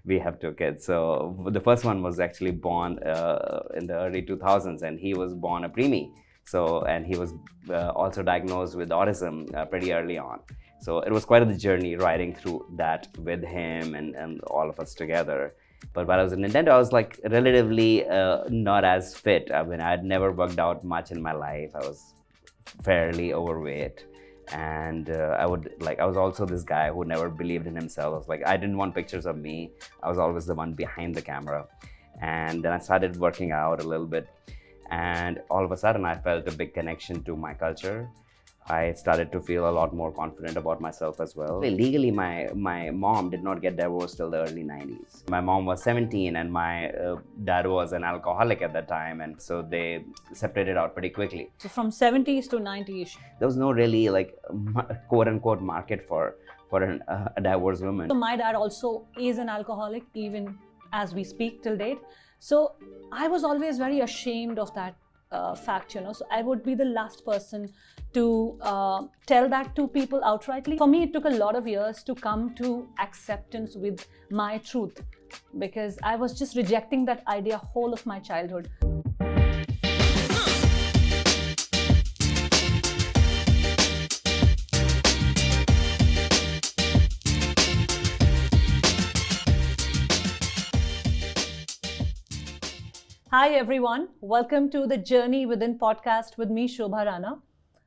we have two kids. So the first one was actually born in the early 2000s, and he was born a preemie. So, and he was also diagnosed with autism pretty early on. So it was quite a journey riding through that with him and all of us together. But while I was in Nintendo, I was like relatively not as fit. I mean, I had never worked out much in my life. I was fairly overweight. And I was also this guy who never believed in himself. I was like, I didn't want pictures of me. I was always the one behind the camera. And then I started working out a little bit. And all of a sudden, I felt a big connection to my culture. I started to feel a lot more confident about myself as well. Legally, my mom did not get divorced till the early 90s. My mom was 17 and my dad was an alcoholic at that time. And so they separated out pretty quickly. So from 70s to 90s. There was no really quote unquote market for a divorced woman. So my dad also is an alcoholic, even as we speak till date. So I was always very ashamed of that fact, so I would be the last person to tell that to people outrightly. For me, it took a lot of years to come to acceptance with my truth, because I was just rejecting that idea whole of my childhood. Hi everyone, welcome to the Journey Within podcast with me, Shobha Rana.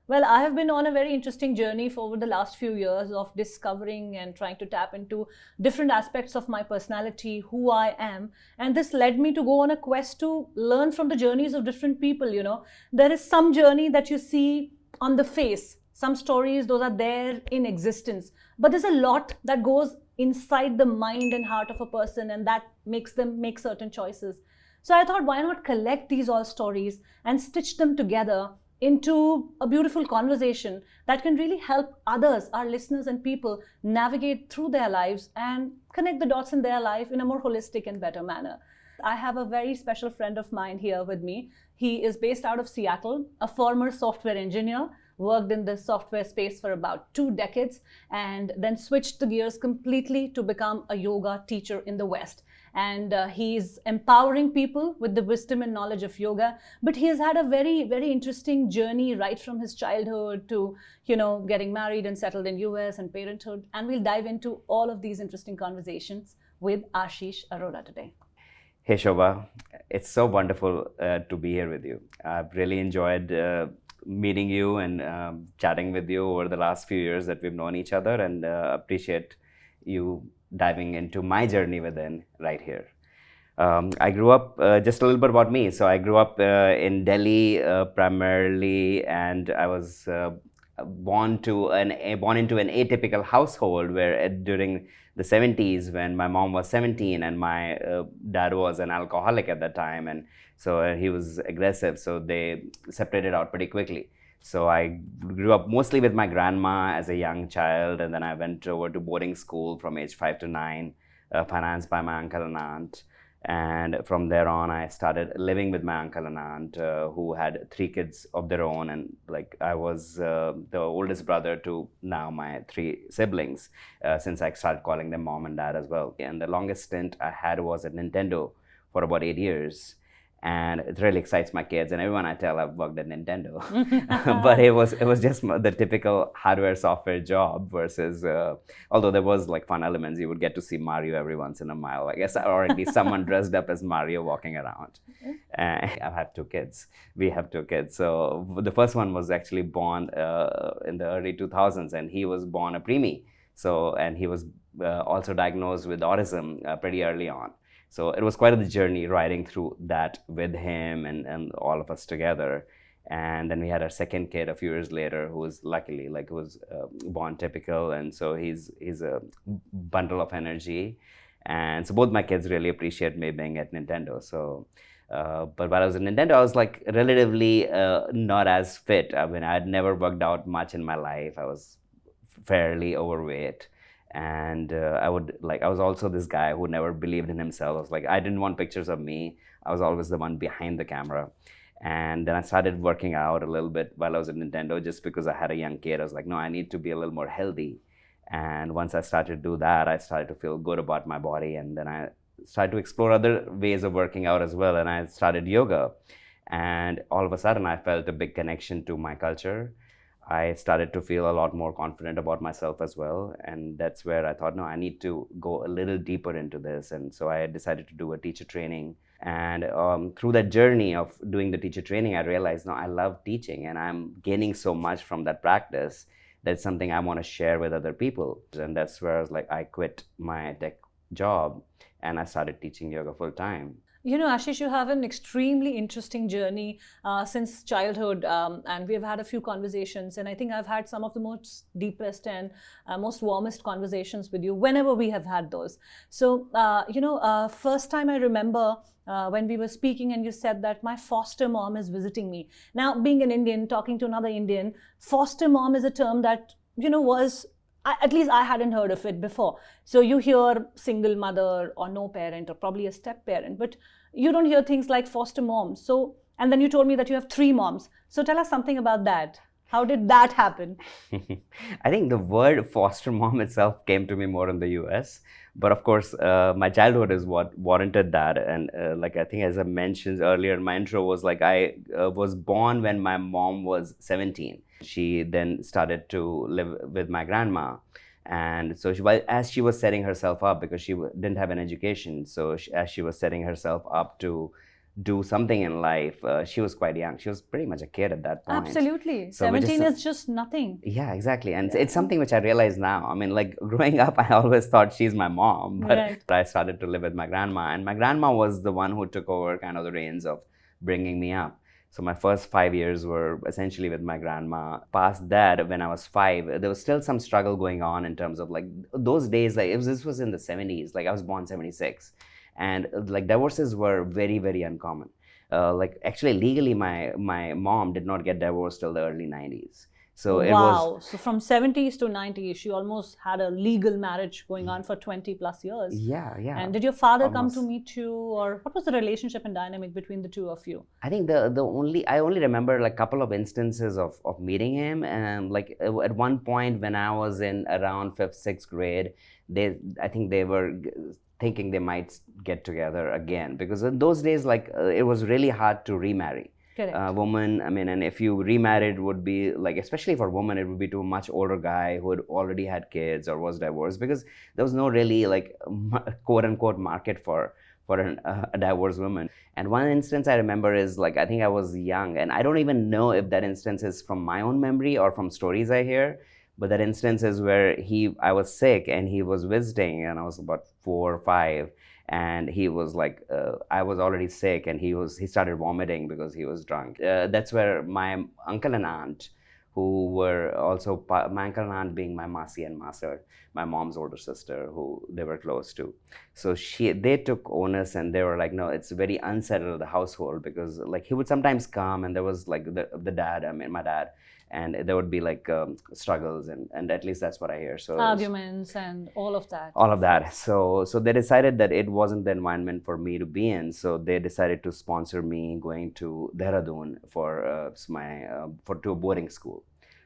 Well, I have been on a very interesting journey for over the last few years of discovering and trying to tap into different aspects of my personality, who I am. And this led me to go on a quest to learn from the journeys of different people, There is some journey that you see on the face, some stories, those are there in existence. But there's a lot that goes inside the mind and heart of a person, and that makes them make certain choices. So I thought, why not collect these all stories and stitch them together into a beautiful conversation that can really help others, our listeners and people, navigate through their lives and connect the dots in their life in a more holistic and better manner. I have a very special friend of mine here with me. He is based out of Seattle, a former software engineer, worked in the software space for about 2 decades, and then switched the gears completely to become a yoga teacher in the West. And he's empowering people with the wisdom and knowledge of yoga. But he has had a very, very interesting journey right from his childhood to, getting married and settled in US and parenthood. And we'll dive into all of these interesting conversations with Ashish Arora today. Hey Shobha, it's so wonderful to be here with you. I've really enjoyed meeting you and chatting with you over the last few years that we've known each other, and appreciate you diving into my journey within right here. I grew up, just a little bit about me. So I grew up in Delhi primarily, and I was born into an atypical household where during the 70s, when my mom was 17 and my dad was an alcoholic at that time, and so he was aggressive, so they separated out pretty quickly. So I grew up mostly with my grandma as a young child, and then I went over to boarding school from age 5 to 9, financed by my uncle and aunt. And from there on, I started living with my uncle and aunt, who had 3 kids of their own. And I was the oldest brother to now my 3 siblings, since I started calling them mom and dad as well. And the longest stint I had was at Nintendo for about 8 years. And it really excites my kids, and everyone I tell I've worked at Nintendo. But it was just the typical hardware software job versus, although there was fun elements. You would get to see Mario every once in a while, I guess, or at least someone dressed up as Mario walking around. I've had 2 kids. We have 2 kids. So the first one was actually born in the early 2000s, and he was born a preemie. So, and he was also diagnosed with autism pretty early on. So it was quite a journey riding through that with him and all of us together. And then we had our second kid a few years later, who was luckily born typical, and so he's a bundle of energy. And so both my kids really appreciate me being at Nintendo. So, but while I was at Nintendo, I was relatively not as fit. I mean, I had never worked out much in my life. I was fairly overweight. And I was also this guy who never believed in himself. I was like, I didn't want pictures of me. I was always the one behind the camera. And then I started working out a little bit while I was at Nintendo, just because I had a young kid. I was like, no, I need to be a little more healthy. And once I started to do that, I started to feel good about my body. And then I started to explore other ways of working out as well. And I started yoga. And all of a sudden, I felt a big connection to my culture. I started to feel a lot more confident about myself as well. And that's where I thought, no, I need to go a little deeper into this. And so I decided to do a teacher training. And through that journey of doing the teacher training, I realized, no, I love teaching and I'm gaining so much from that practice. That's something I want to share with other people. And that's where I was like, I quit my tech job and I started teaching yoga full time. You know, Ashish, you have an extremely interesting journey since childhood, and we've had a few conversations, and I think I've had some of the most deepest and most warmest conversations with you whenever we have had those. So, first time I remember when we were speaking and you said that my foster mom is visiting me. Now, being an Indian, talking to another Indian, foster mom is a term that, was at least I hadn't heard of it before. So you hear single mother or no parent or probably a step parent, but you don't hear things like foster mom. So, and then you told me that you have 3 moms. So tell us something about that. How did that happen? I think the word foster mom itself came to me more in the US. But of course, my childhood is what warranted that. And like I think as I mentioned earlier, my intro was like I was born when my mom was 17. She then started to live with my grandma. And so as she was setting herself up, because she didn't have an education, so as she was setting herself up to do something in life, she was quite young. She was pretty much a kid at that point. Absolutely. So 17 is just nothing. Yeah, exactly. And it's something which I realize now. I mean, like growing up, I always thought she's my mom, but Right. I started to live with my grandma, and my grandma was the one who took over kind of the reins of bringing me up. So my first 5 years were essentially with my grandma. Past that, when I was 5, there was still some struggle going on in terms of like those days, like this was in the 70s, like I was born 76. And like divorces were very, very uncommon. Like actually legally, my mom did not get divorced till the early 90s. So it was, So from 70s to 90s, she almost had a legal marriage going on for 20 plus years. yeah. And did your father come Almost. to meet you, or what was the relationship and dynamic between the two of you? I think I only remember like a couple of instances of meeting him, and like at one point when I was in around 5th, 6th grade, I think they were thinking they might get together again, because in those days, like it was really hard to remarry. Correct. Woman, I mean, and if you remarried, would be like, especially for women, it would be to a much older guy who had already had kids or was divorced, because there was no really like quote unquote market for a divorced woman. And one instance I remember is like, I think I was young, and I don't even know if that instance is from my own memory or from stories I hear. But that instance is where I was sick and he was visiting, and I was about 4 or 5, and he was like, I was already sick, and he started vomiting because he was drunk. That's where my uncle and aunt, who were also my uncle and aunt being my masi and master, my mom's older sister, who they were close to. So they took onus, and they were like, no, it's very unsettled the household, because like he would sometimes come, and there was like the dad, I mean my dad, and there would be like struggles, and at least that's what I hear. So Arguments and all of that. all of that. So they decided that it wasn't the environment for me to be in. So they decided to sponsor me going to Dehradun to a boarding school.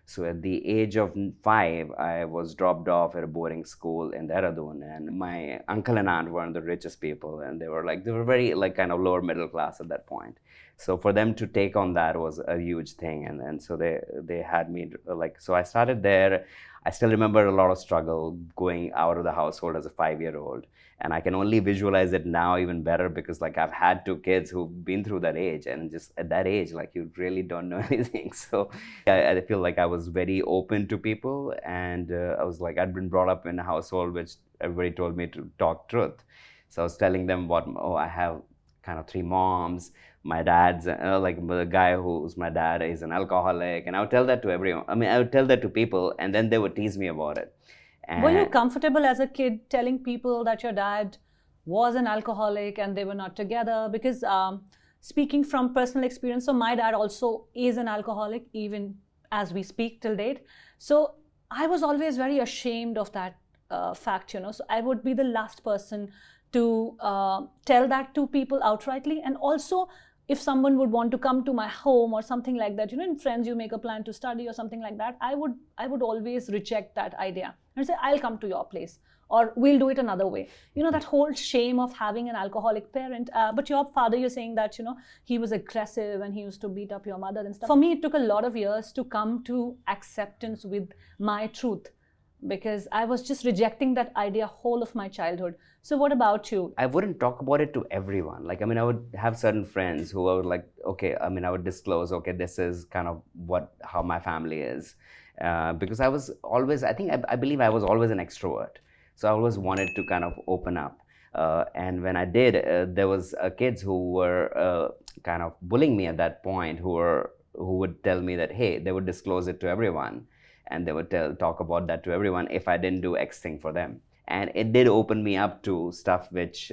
So at the age of 5, I was dropped off at a boarding school in Dehradun, and my uncle and aunt weren't the richest people, and they were very like kind of lower middle class at that point. So for them to take on that was a huge thing, and so they had me like, so I started there. I still remember a lot of struggle going out of the household as a 5-year-old. And I can only visualize it now even better, because like I've had 2 kids who've been through that age, and just at that age, like you really don't know anything. So I feel like I was very open to people, and I was like, I'd been brought up in a household which everybody told me to talk truth. So I was telling them I have kind of 3 moms. My dad's like the guy who's my dad is an alcoholic, and I would tell that to everyone. I mean, I would tell that to people, and then they would tease me about it. And were you comfortable as a kid telling people that your dad was an alcoholic and they were not together? Because speaking from personal experience, so my dad also is an alcoholic, even as we speak till date. So I was always very ashamed of that fact, So I would be the last person to tell that to people outrightly. And also, if someone would want to come to my home or something like that, in friends you make a plan to study or something like that, I would always reject that idea. and say, I'll come to your place, or we'll do it another way. That whole shame of having an alcoholic parent. But your father, you're saying that, he was aggressive and he used to beat up your mother and stuff. For me, it took a lot of years to come to acceptance with my truth, because I was just rejecting that idea whole of my childhood. So what about you? I wouldn't talk about it to everyone. Like, I would have certain friends who I would like, okay, I would disclose, okay, this is kind of how my family is. Because I was always, I believe I was always an extrovert. So I always wanted to kind of open up. And when I did, there was kids who were kind of bullying me at that point, who would tell me that, hey, they would disclose it to everyone. And they would talk about that to everyone if I didn't do X thing for them. And it did open me up to stuff which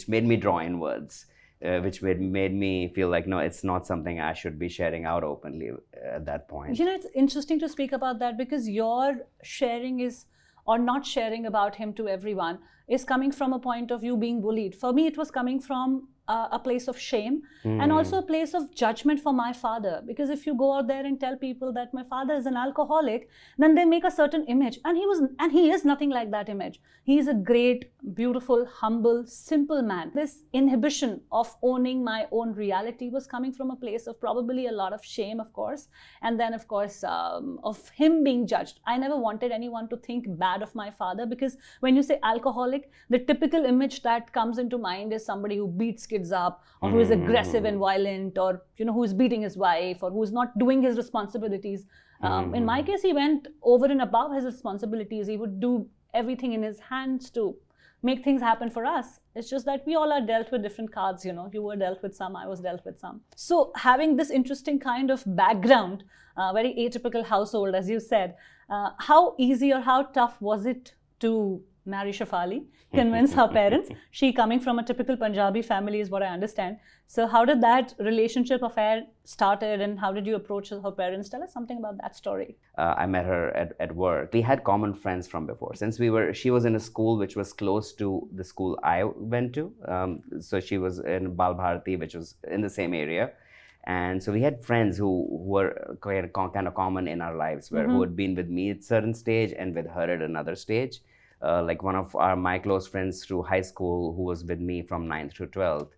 made me draw inwards, which made me feel like, no, it's not something I should be sharing out openly at that point. It's interesting to speak about that, because your sharing is, or not sharing about him to everyone, is coming from a point of you being bullied. For me, it was coming from a place of shame, and also a place of judgment for my father. Because if you go out there and tell people that my father is an alcoholic, then they make a certain image, and he is nothing like that image. He is a great, beautiful, humble, simple man. This inhibition of owning my own reality was coming from a place of probably a lot of shame, of course, and then of course of him being judged. I never wanted anyone to think bad of my father, because when you say alcoholic, the typical image that comes into mind is somebody who beats kids up, or who is aggressive and violent, or who is beating his wife, or who is not doing his responsibilities. In my case, he went over and above his responsibilities. He would do everything in his hands to make things happen for us. It's just that we all are dealt with different cards. You were dealt with some, I was dealt with some. So having this interesting kind of background, very atypical household, as you said, how easy or how tough was it to marry Shefali, convince her parents? She coming from a typical Punjabi family is what I understand. So how did that relationship affair started, and how did you approach her parents? Tell us something about that story. I met her at work. We had common friends from before. Since she was in a school which was close to the school I went to. So she was in Bal Bharati, which was in the same area. And so we had friends who were kind of common in our lives, who had been with me at a certain stage and with her at another stage. Like one of my close friends through high school, who was with me from 9th to 12th,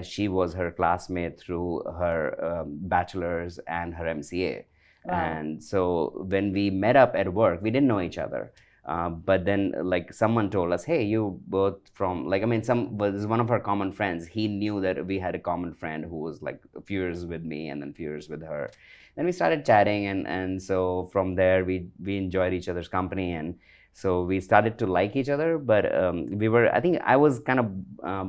she was her classmate through her bachelor's and her MCA. Wow. And so when we met up at work, we didn't know each other. But then like someone told us, hey, you both from, was one of our common friends. He knew that we had a common friend who was like a few years with me and then a few years with her. Then we started chatting, and so from there we enjoyed each other's company, and so we started to like each other. But I think I was kind of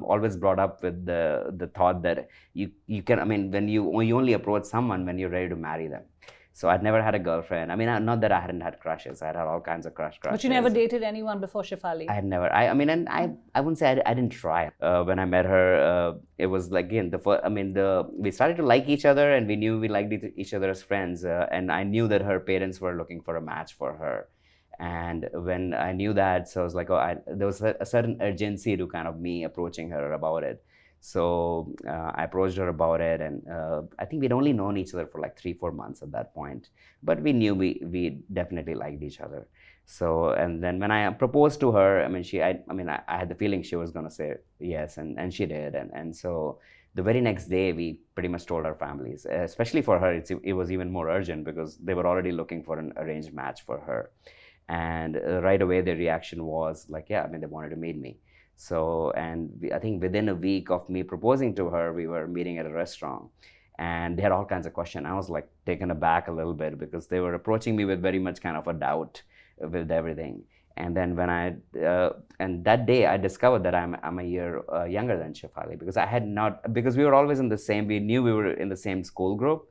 always brought up with the thought that you can, when you only approach someone when you're ready to marry them. So I'd never had a girlfriend. Not that I hadn't had crushes. I had all kinds of crushes. But you never dated anyone before Shefali? I had never. I wouldn't say I didn't try. When I met her, it was like, again, we started to like each other, and we knew we liked each other as friends. And I knew that her parents were looking for a match for her. And when I knew that, so I was like, there was a certain urgency to kind of me approaching her about it. So I approached her about it, and I think we'd only known each other for like 3-4 months at that point, but we knew we definitely liked each other. So, and then when I proposed to her, I had the feeling she was going to say yes, and she did. And so the very next day, we pretty much told our families. Especially for her, it was even more urgent, because they were already looking for an arranged match for her. And right away, their reaction was like, yeah, they wanted to meet me. So, and I think within a week of me proposing to her, we were meeting at a restaurant, and they had all kinds of questions. I was like taken aback a little bit, because they were approaching me with very much kind of a doubt with everything. And then when and that day I discovered that I'm a year younger than Shefali, because we were always we knew we were in the same school group.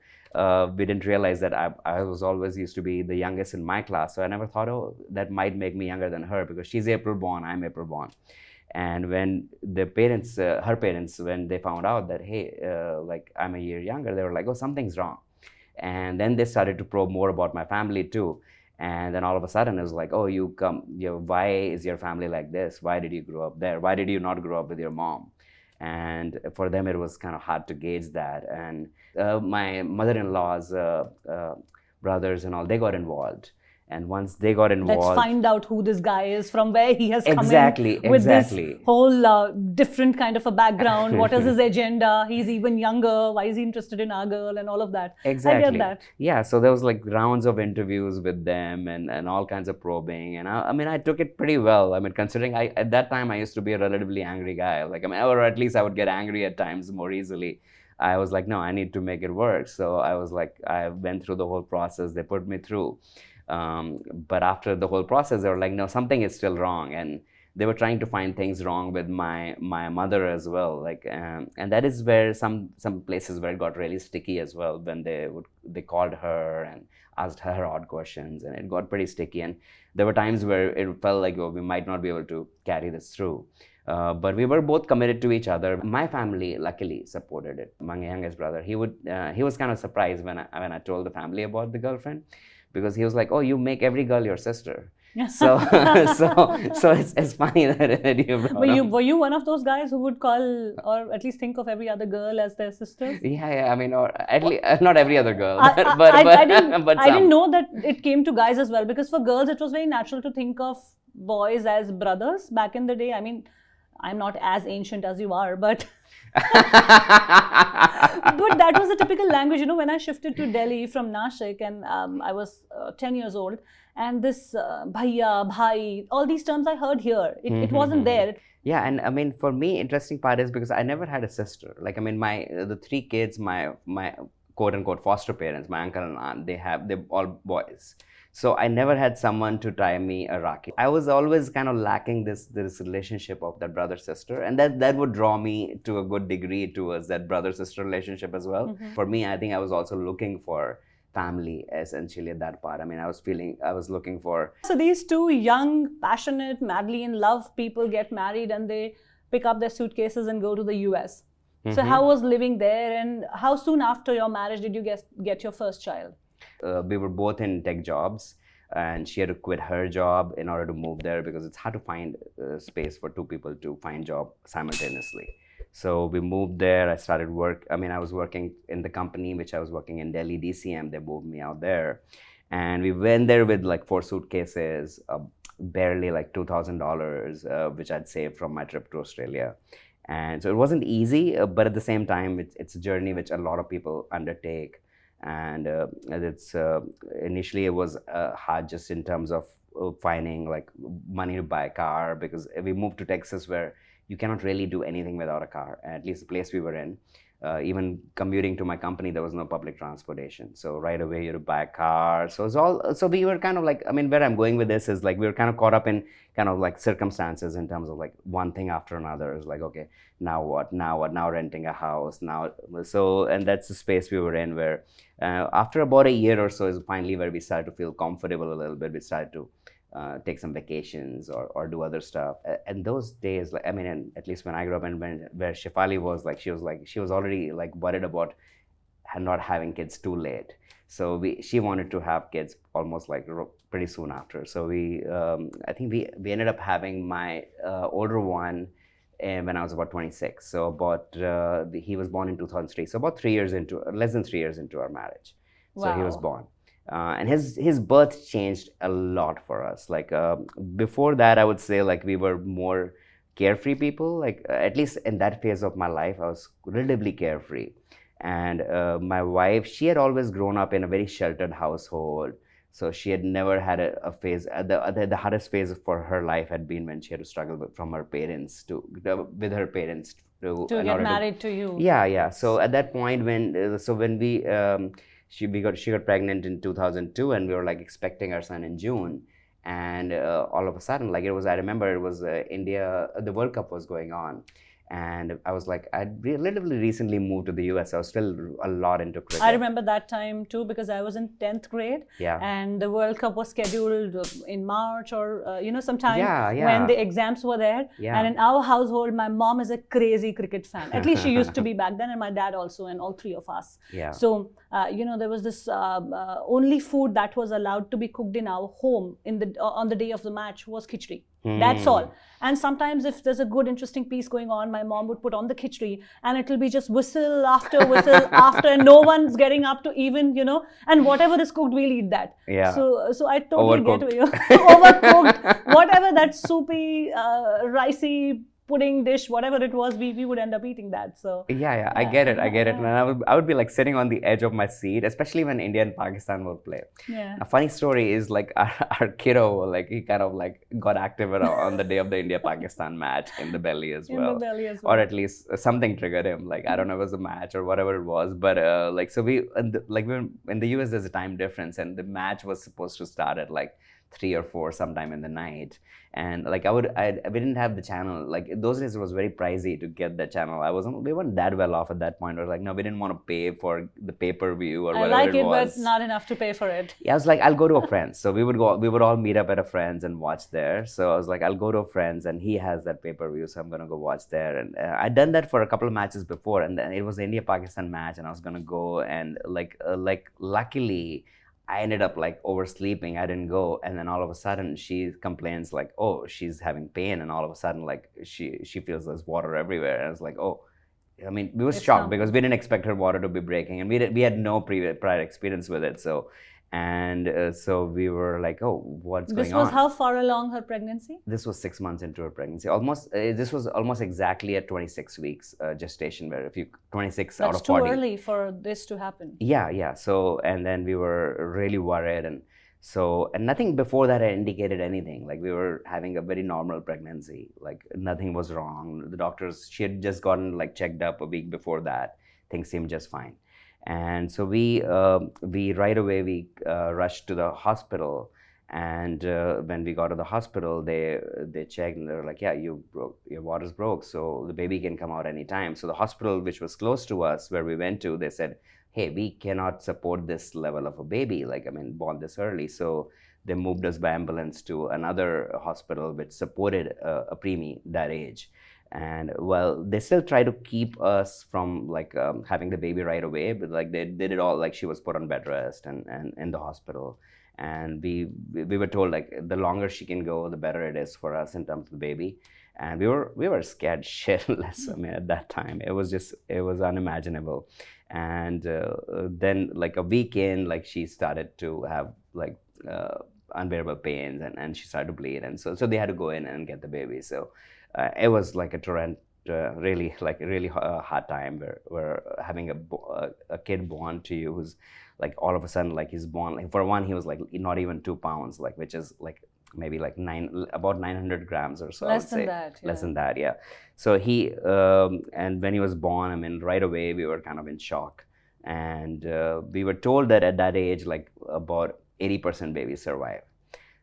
We didn't realize that I was always used to be the youngest in my class. So I never thought, that might make me younger than her, because she's April born, I'm April born. And when her parents, when they found out that, hey, I'm a year younger, they were like, oh, something's wrong. And then they started to probe more about my family too. And then all of a sudden it was like, oh, why is your family like this? Why did you grow up there? Why did you not grow up with your mom? And for them, it was kind of hard to gauge that. And my mother-in-law's brothers and all, they got involved. And once they got Let's involved, find out who this guy is, from where he has come exactly, in with exactly. this whole different kind of a background. What is his agenda? He's even younger. Why is he interested in our girl and all of that? Exactly. I get that. Yeah, so there was like rounds of interviews with them and all kinds of probing. And I mean, I took it pretty well. I mean, considering at that time, I used to be a relatively angry guy. Like, I mean, or at least I would get angry at times more easily. I was like, no, I need to make it work. So I was like, I went through the whole process. They put me through. But after the whole process, they were like, no, something is still wrong. And they were trying to find things wrong with my mother as well. Like, and that is where some places where it got really sticky as well, when they called her and asked her odd questions, and it got pretty sticky. And there were times where it felt like, oh, we might not be able to carry this through. But we were both committed to each other. My family luckily supported it. My youngest brother, he was kind of surprised when I told the family about the girlfriend, because he was like, oh, you make every girl your sister. So it's funny that you brought up. Were you one of those guys who would call or at least think of every other girl as their sisters? Yeah. I mean, or at least not every other girl, I but didn't know that it came to guys as well, because for girls it was very natural to think of boys as brothers back in the day. I mean, I'm not as ancient as you are, but but that was a typical language. You know, when I shifted to Delhi from Nashik, and I was 10 years old, and this bhaiya, bhai, all these terms I heard here. It wasn't there. Yeah, and I mean, for me, interesting part is because I never had a sister. Like, I mean, the three kids, my quote unquote foster parents, my uncle and aunt, they're all boys. So I never had someone to tie me a rakhi. I was always kind of lacking this relationship of that brother-sister, and that would draw me to a good degree towards that brother-sister relationship as well. For me, I think I was also looking for family essentially at that part. I mean, I was looking for. So these two young, passionate, madly in love people get married, and they pick up their suitcases and go to the US. So how was living there, and how soon after your marriage did you get your first child? We were both in tech jobs, and she had to quit her job in order to move there, because it's hard to find space for two people to find job simultaneously. So we moved there. I started work. I mean, I was working in the company which I was working in Delhi, DCM. They moved me out there, and we went there with like 4 suitcases, barely like $2,000, which I'd saved from my trip to Australia. And so it wasn't easy, but at the same time, it's a journey which a lot of people undertake. And it's initially it was hard just in terms of finding like money to buy a car, because we moved to Texas where you cannot really do anything without a car. At least the place we were in, even commuting to my company, there was no public transportation. So right away you had to buy a car. So it's all. So we were kind of like, I mean, where I'm going with this is like we were kind of caught up in kind of like circumstances in terms of like one thing after another. It's like, okay, now what? Now renting a house. Now, so, and that's the space we were in where after about a year or so is finally where we started to feel comfortable a little bit. We started to take some vacations or do other stuff. And those days, like, I mean, and at least when I grew up and where Shefali was, like, she was already like worried about not having kids too late. So she wanted to have kids almost like pretty soon after. So I think we ended up having my older one when I was about 26. So he was born in 2003. So about less than 3 years into our marriage. So he was born. And his birth changed a lot for us. Like before that, I would say like we were more carefree people. Like at least in that phase of my life, I was relatively carefree. And my wife, she had always grown up in a very sheltered household. So she had never had a phase. The hardest phase for her life had been when she had to struggle with her parents to get married to you. Yeah. So at that point, when she got pregnant in 2002, and we were like expecting our son in June, and all of a sudden, like I remember it was India, the World Cup was going on. And I was like, I'd relatively recently moved to the US. I was still a lot into cricket. I remember that time too, because I was in 10th grade. Yeah. And the World Cup was scheduled in March or, sometime Yeah. when the exams were there. Yeah. And in our household, my mom is a crazy cricket fan. At least she used to be back then, and my dad also, and all three of us. Yeah. So, there was this only food that was allowed to be cooked in our home on the day of the match was khichdi. That's all. And sometimes if there's a good, interesting piece going on, my mom would put on the khichdi and it'll be just whistle after whistle after, and no one's getting up to even, and whatever is cooked, we'll eat that. Yeah. So I totally get Overcooked. you. Overcooked, whatever that soupy, ricey pudding dish, whatever it was, we would end up eating that. So Yeah, I get it. And I would be like sitting on the edge of my seat, especially when India and Pakistan would play. yeah. A funny story is like our kiddo, like he kind of like got active on the day of the India-Pakistan match in the belly as well. In the belly as well. Or at least something triggered him. Like, I don't know if it was a match or whatever it was. But like, so we in the US, there's a time difference, and the match was supposed to start at like 3 or 4 sometime in the night. And like we didn't have the channel. Like those days it was very pricey to get the channel. We weren't that well off at that point. We're like, no, we didn't want to pay for the pay-per-view or whatever I like it it, was. but not enough to pay for it. Yeah, I was like, I'll go to a friend's. So we would all meet up at a friend's and watch there. So I was like, I'll go to a friend's and he has that pay-per-view, so I'm gonna go watch there. And I'd done that for a couple of matches before, and then it was the India-Pakistan match, and I was gonna go, and like luckily I ended up like oversleeping. I didn't go, and then all of a sudden she complains like, oh, she's having pain, and all of a sudden like she feels there's water everywhere. And I was like, oh, I mean, we were shocked because we didn't expect her water to be breaking, and we had no prior experience with it. So we were like, oh, what's going on? This was how far along her pregnancy? This was 6 months into her pregnancy. This was almost exactly at 26 weeks gestation, where if you 26 out of 40. That's too early for this to happen. Yeah. So, and then we were really worried, and nothing before that had indicated anything. Like we were having a very normal pregnancy. Like nothing was wrong. The doctors, she had just gotten like checked up a week before that. Things seemed just fine. And so we right away rushed to the hospital, and when we got to the hospital, they checked and they were like, yeah, your water's broke, so the baby can come out anytime. So the hospital, which was close to us, where we went to, they said, hey, we cannot support this level of a baby, born this early. So they moved us by ambulance to another hospital which supported a preemie that age. And well, they still try to keep us from having the baby right away, but like they did it all. Like she was put on bed rest and in the hospital, and we were told like the longer she can go, the better it is for us in terms of the baby. And we were scared shitless. I mean, at that time, it was unimaginable. And then like a week in, like she started to have unbearable pains, and she started to bleed, and so they had to go in and get the baby. So it was like a torrent, really hard time where having a kid born to you who's like all of a sudden like he's born, like for one he was like not even 2 pounds, like which is like maybe like about 900 grams or so. Less than that. Less than that, yeah. So he and when he was born, I mean, right away we were kind of in shock, and we were told that at that age like about 80% babies survive.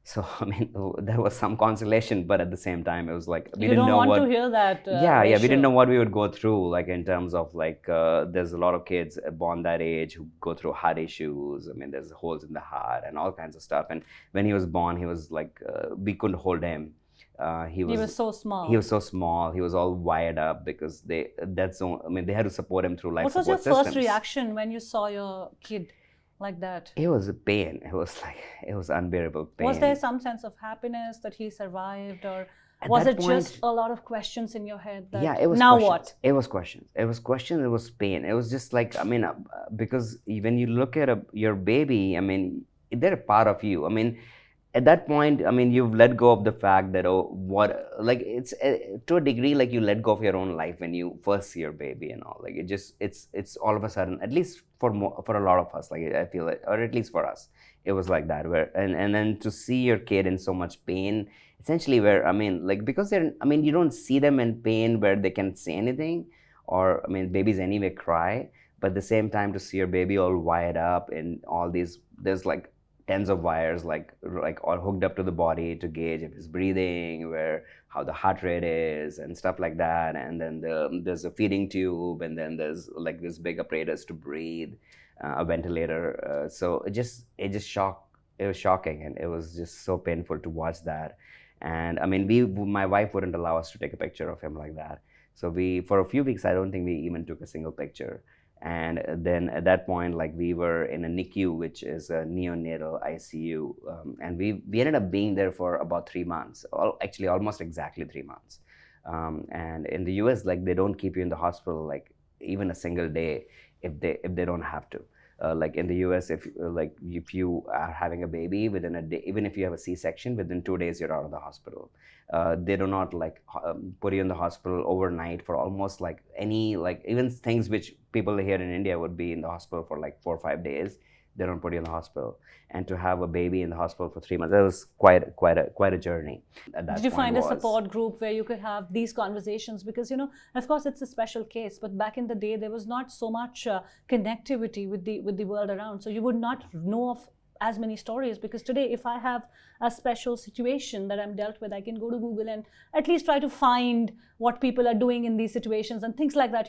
So I mean, there was some consolation, but at the same time, it was like we didn't know what. You don't want to hear that. Yeah, we didn't know what we would go through, like in terms of like there's a lot of kids born that age who go through heart issues. I mean, there's holes in the heart and all kinds of stuff. And when he was born, he was like we couldn't hold him. He was so small. He was so small. He was all wired up because they had to support him through life support systems. What was your first reaction when you saw your kid like that? It was a pain. It was unbearable pain. Was there some sense of happiness that he survived, or was it just a lot of questions in your head? Yeah, it was. Now questions. what? It was questions. It was questions. It was pain. It was just like, I mean, because when you look at your baby, I mean, they're a part of you. I mean, at that point, I mean, you've let go of the fact that it's to a degree like you let go of your own life when you first see your baby and all. Like it's all of a sudden, at least for a lot of us, like I feel it, or at least for us, it was like that. Where and then to see your kid in so much pain, essentially, where I mean, like because you don't see them in pain where they can't say anything, or I mean, babies anyway cry, but at the same time to see your baby all wired up in all these, there's like tens of wires like all hooked up to the body to gauge if it's breathing, how the heart rate is and stuff like that, and then there's a feeding tube, and then there's like this big apparatus to breathe, a ventilator. So it was shocking, and it was just so painful to watch that. And I mean, my wife wouldn't allow us to take a picture of him like that. So for a few weeks, I don't think we even took a single picture. And then at that point, like we were in a NICU, which is a neonatal ICU, and we ended up being there for about 3 months, actually almost exactly 3 months. And in the US, like they don't keep you in the hospital like even a single day if they don't have to. Like in the US, if you are having a baby within a day, even if you have a C-section, within 2 days you're out of the hospital. They do not like put you in the hospital overnight for almost like any, like even things which people here in India would be in the hospital for like 4 or 5 days. They don't put you in the hospital. And to have a baby in the hospital for 3 months, that was quite a journey. At that Did you point find a was support group where you could have these conversations? Because, of course, it's a special case, but back in the day, there was not so much connectivity with the world around. So you would not know of as many stories, because today, if I have a special situation that I'm dealt with, I can go to Google and at least try to find what people are doing in these situations and things like that.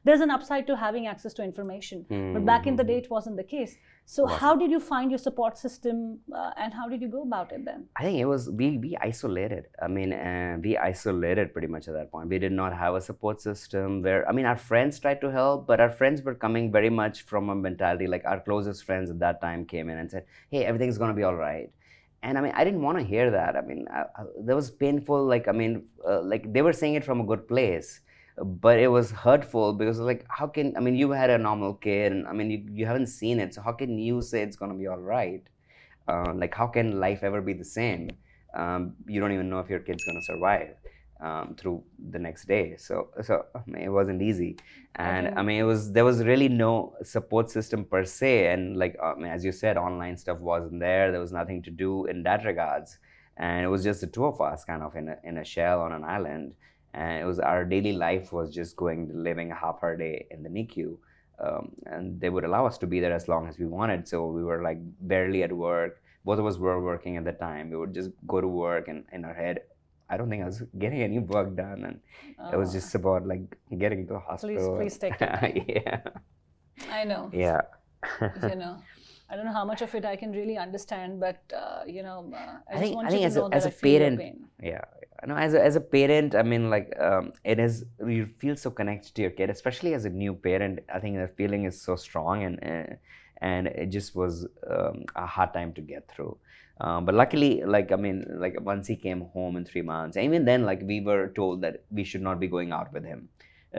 There's an upside to having access to information. But back in the day, it wasn't the case. So how did you find your support system and how did you go about it then? I think it was we isolated. I mean, we isolated pretty much at that point. We did not have a support system where, I mean, our friends tried to help, but our friends were coming very much from a mentality, like our closest friends at that time came in and said, "Hey, everything's gonna be all right." And I mean, I didn't want to hear that. I mean, that was painful. Like, I mean, like they were saying it from a good place, but it was hurtful because like, how can, I mean, you had a normal kid, and I mean, you haven't seen it, so how can you say it's gonna be all right? Like, how can life ever be the same? You don't even know if your kid's going to survive through the next day. So I mean, it wasn't easy, and I mean, there was really no support system per se. And like, I mean, as you said, online stuff wasn't there. There was nothing to do in that regards, and it was just the two of us, kind of in a shell on an island. And it was our daily life was just living a half our day in the NICU. And they would allow us to be there as long as we wanted. So we were like barely at work. Both of us were working at the time. We would just go to work, and in our head, I don't think I was getting any work done. And it was just about like getting to the hospital. Please take your time. Yeah. I know. Yeah. I don't know how much of it I can really understand, but I just want think you to know that I feel your pain. Yeah. No, as a parent, I mean, like it is, you feel so connected to your kid, especially as a new parent. I think that feeling is so strong, and it just was a hard time to get through. But luckily, like I mean, like once he came home in 3 months, and even then, like we were told that we should not be going out with him.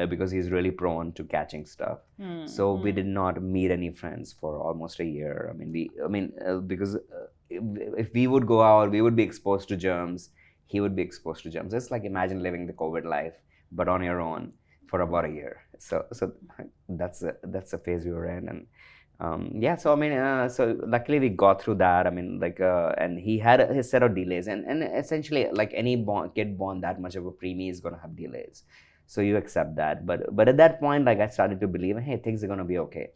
Because he's really prone to catching stuff. So we did not meet any friends for almost a year. Because if we would go out, we would be exposed to germs. He would be exposed to germs. It's like, imagine living the COVID life, but on your own for about a year. So that's the phase we were in. And so I mean, so luckily we got through that. I mean, like, and he had his set of delays, and essentially, like any kid born that much of a preemie is going to have delays. So you accept that, but at that point, like I started to believe, hey, things are gonna be okay.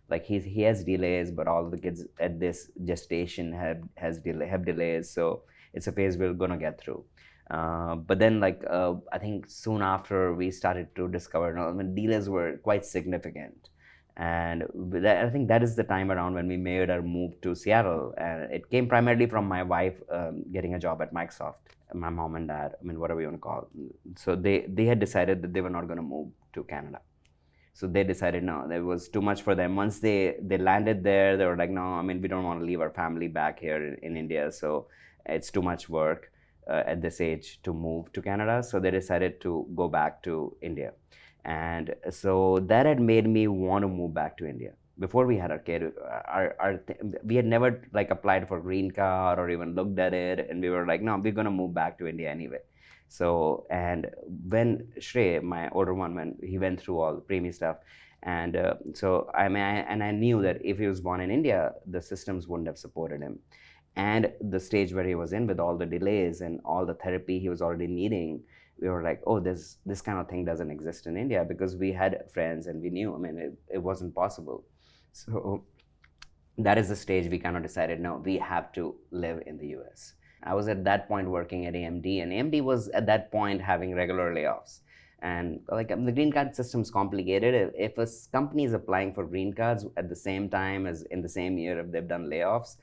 Like he has delays, but all the kids at this gestation have delays. So it's a phase we're gonna get through. But then, like I think soon after we started to discover, I mean, delays were quite significant, and I think that is the time around when we made our move to Seattle, and it came primarily from my wife getting a job at Microsoft. My mom and dad, I mean, whatever you want to call it. So they had decided that they were not going to move to Canada. So they decided no, it was too much for them. Once they landed there, they were like, no, I mean, we don't want to leave our family back here in India. So it's too much work at this age to move to Canada. So they decided to go back to India. And so that had made me want to move back to India. Before we had our kid, we had never like applied for green card or even looked at it, and we were like, no, we're gonna move back to India anyway. So, and when Shrey, my older one, when he went through all the preemie stuff, and so I mean, I knew that if he was born in India, the systems wouldn't have supported him, and the stage where he was in with all the delays and all the therapy he was already needing. We were like, oh, this kind of thing doesn't exist in India, because we had friends and we knew, I mean, it wasn't possible. So that is the stage we kind of decided, no, we have to live in the US. I was at that point working at AMD, and AMD was at that point having regular layoffs. And like the green card system's complicated. If a company is applying for green cards at the same time as in the same year, if they've done layoffs,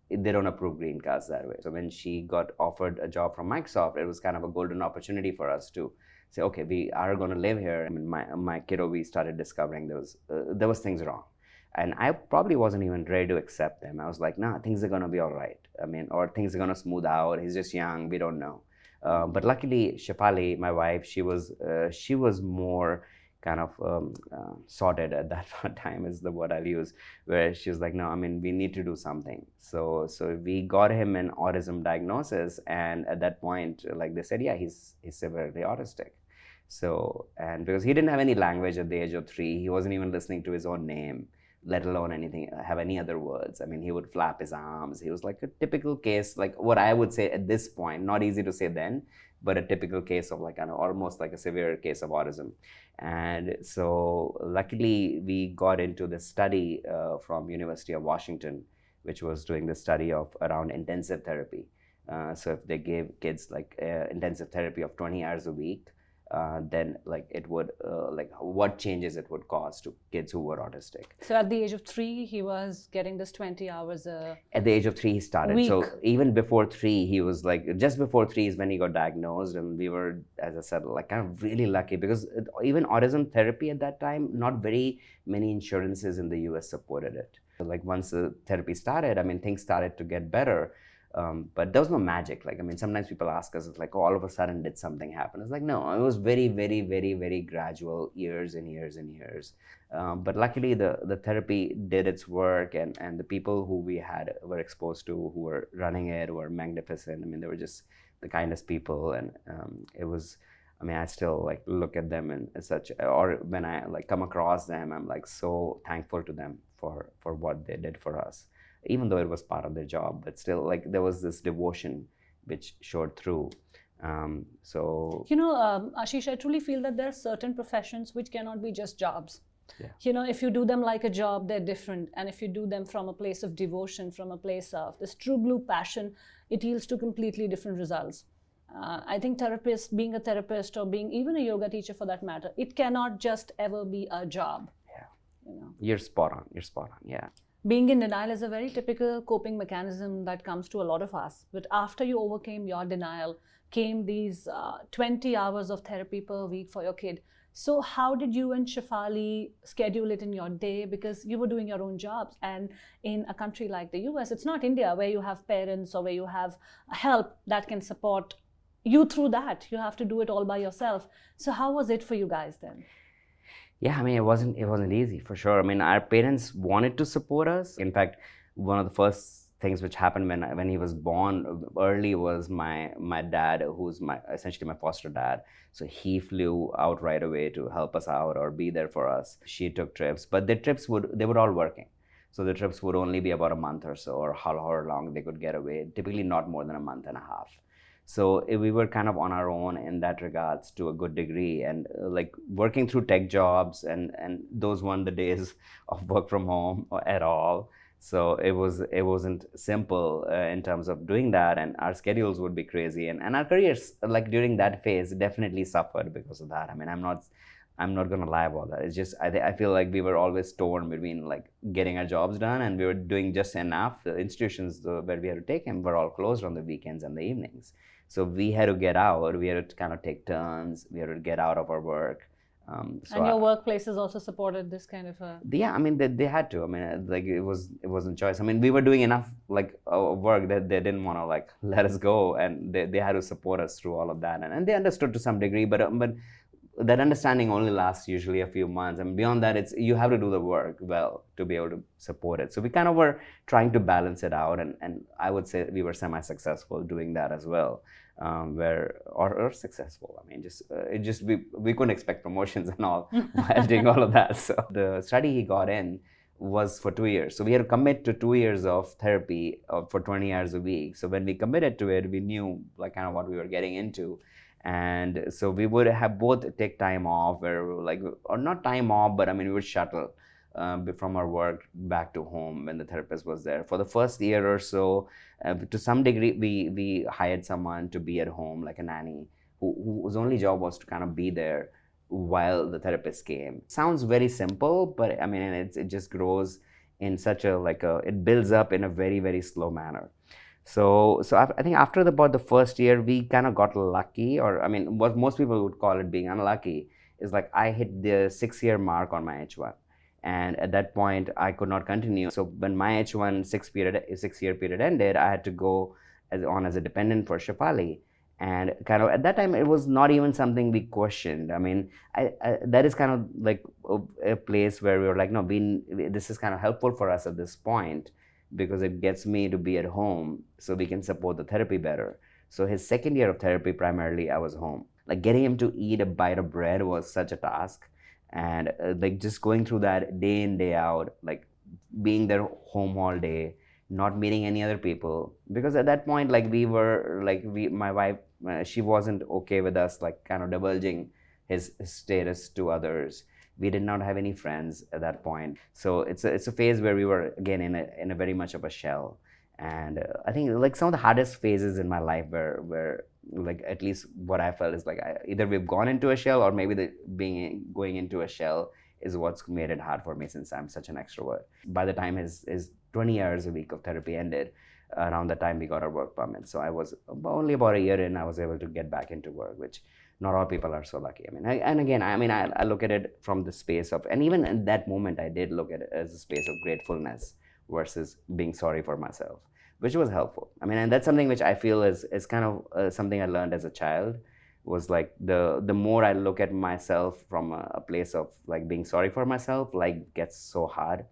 they don't approve green cards that way. So when she got offered a job from Microsoft, it was kind of a golden opportunity for us to say, okay, we are going to live here. I mean, my kiddo, we started discovering there was things wrong, and I probably wasn't even ready to accept them. I was like, nah, things are going to be all right. I mean, or things are going to smooth out. He's just young, we don't know. But luckily, Shefali, my wife, she was more kind of sorted at that time, is the word I'll use, where she was like, no, I mean, we need to do something. So we got him an autism diagnosis, and at that point, like they said, yeah, he's severely autistic. So, and because he didn't have any language at the age of 3, he wasn't even listening to his own name, let alone anything, have any other words. I mean, he would flap his arms. He was like a typical case, like what I would say at this point, not easy to say then, but a typical case of like almost like a severe case of autism. And so luckily we got into this study from University of Washington, which was doing the study of around intensive therapy. So if they gave kids like intensive therapy of 20 hours a week, then like it would like what changes it would cause to kids who were autistic. So at the age of 3, he was getting this 20 hours at the age of 3 he started week. So even before 3 he was like, just before 3 is when he got diagnosed, and we were, as I said, like kind of really lucky, because even autism therapy at that time, not very many insurances in the US supported it. Like once the therapy started, I mean, things started to get better. But there was no magic. Like, I mean, sometimes people ask us, it's like, oh, all of a sudden did something happen? It's like, no, it was very, very, very, very gradual, years and years and years. But luckily the therapy did its work, and the people who we were exposed to, who were running it, were magnificent. I mean, they were just the kindest people. And it was, I mean, I still like look at them and such, or when I like come across them, I'm like so thankful to them for what they did for us, even though it was part of their job. But still, like, there was this devotion which showed through. So Ashish, I truly feel that there are certain professions which cannot be just jobs. Yeah. If you do them like a job, they're different, and if you do them from a place of devotion, from a place of this true blue passion, it yields to completely different results. I think being a therapist, or being even a yoga teacher for that matter, it cannot just ever be a job. Yeah. You're spot on. Yeah. Being in denial is a very typical coping mechanism that comes to a lot of us. But after you overcame your denial, came these 20 hours of therapy per week for your kid. So how did you and Shefali schedule it in your day? Because you were doing your own jobs. And in a country like the US, it's not India where you have parents or where you have help that can support you through that. You have to do it all by yourself. So how was it for you guys then? Yeah, I mean, it wasn't easy, for sure. I mean, our parents wanted to support us. In fact, one of the first things which happened when he was born early was my dad, who's essentially my foster dad. So he flew out right away to help us out or be there for us. She took trips, but the trips they were all working. So the trips would only be about a month or so, or however long they could get away. Typically not more than a month and a half. So we were kind of on our own in that regards to a good degree, and like working through tech jobs, and those weren't the days of work from home at all. So it wasn't simple in terms of doing that, and our schedules would be crazy, and our careers, like during that phase, definitely suffered because of that. I mean, I'm not gonna lie about that. It's just I feel like we were always torn between like getting our jobs done, and we were doing just enough. The institutions where we had to take him were all closed on the weekends and the evenings. So we had to get out. We had to kind of take turns. We had to get out of our work. And your workplaces also supported this kind of a... Yeah, I mean, they had to. I mean, like it wasn't choice. I mean, we were doing enough like work that they didn't want to like let us go, and they had to support us through all of that, and they understood to some degree, but that understanding only lasts usually a few months, and beyond that, it's you have to do the work well to be able to support it. So we kind of were trying to balance it out, and I would say we were semi-successful doing that as well, or successful. I mean, we couldn't expect promotions and all while doing all of that. So the study he got in was for 2 years. So we had to commit to 2 years of therapy for 20 hours a week. So when we committed to it, we knew like kind of what we were getting into. And so we would have both take time off, or not time off, but I mean, we would shuttle from our work back to home when the therapist was there. For the first year or so, to some degree, we hired someone to be at home, like a nanny, whose only job was to kind of be there while the therapist came. Sounds very simple, but I mean, it just grows in such it builds up in a very, very slow manner. I think after about the first year, we kind of got lucky, or I mean, what most people would call it being unlucky is like I hit the 6 year mark on my H1, and at that point I could not continue. So when my H1 6 year period ended, I had to go as a dependent for Shafali, and kind of at that time it was not even something we questioned. I mean, that is kind of like a place where we were like, no, this is kind of helpful for us at this point because it gets me to be at home so we can support the therapy better. So his second year of therapy, primarily I was home. Like getting him to eat a bite of bread was such a task, and like just going through that day in day out, like being there home all day, not meeting any other people, because at that point like my wife, she wasn't okay with us like kind of divulging his status to others. We did not have any friends at that point, so it's a phase where we were again in a very much of a shell. And I think like some of the hardest phases in my life where like at least what I felt is like either we've gone into a shell, or maybe going into a shell is what's made it hard for me, since I'm such an extrovert. By the time his 20 hours a week of therapy ended, around the time we got our work permit, so I was only about a year in, I was able to get back into work, which not all people are so lucky. I mean, I look at it from the space of, and even in that moment, I did look at it as a space of gratefulness versus being sorry for myself, which was helpful. I mean, and that's something which I feel is kind of something I learned as a child, was like the more I look at myself from a place of like being sorry for myself, like gets so hard.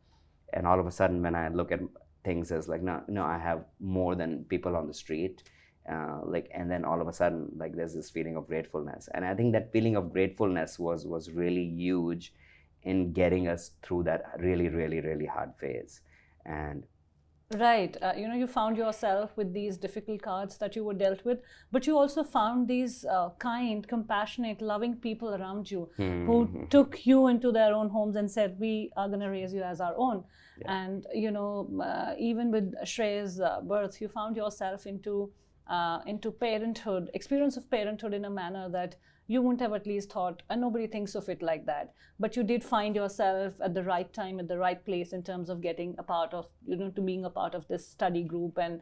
And all of a sudden, when I look at things as like, no, I have more than people on the street, like, and then all of a sudden, like there's this feeling of gratefulness, and I think that feeling of gratefulness was really huge in getting us through that really, really, really hard phase. And Right. You found yourself with these difficult cards that you were dealt with, but you also found these kind, compassionate, loving people around you who took you into their own homes and said, we are going to raise you as our own. yeah. And, even with Shrey's birth, you found yourself into parenthood, experience of parenthood in a manner that you wouldn't have at least thought, and nobody thinks of it like that. But you did find yourself at the right time, at the right place in terms of getting a part of, to being a part of this study group and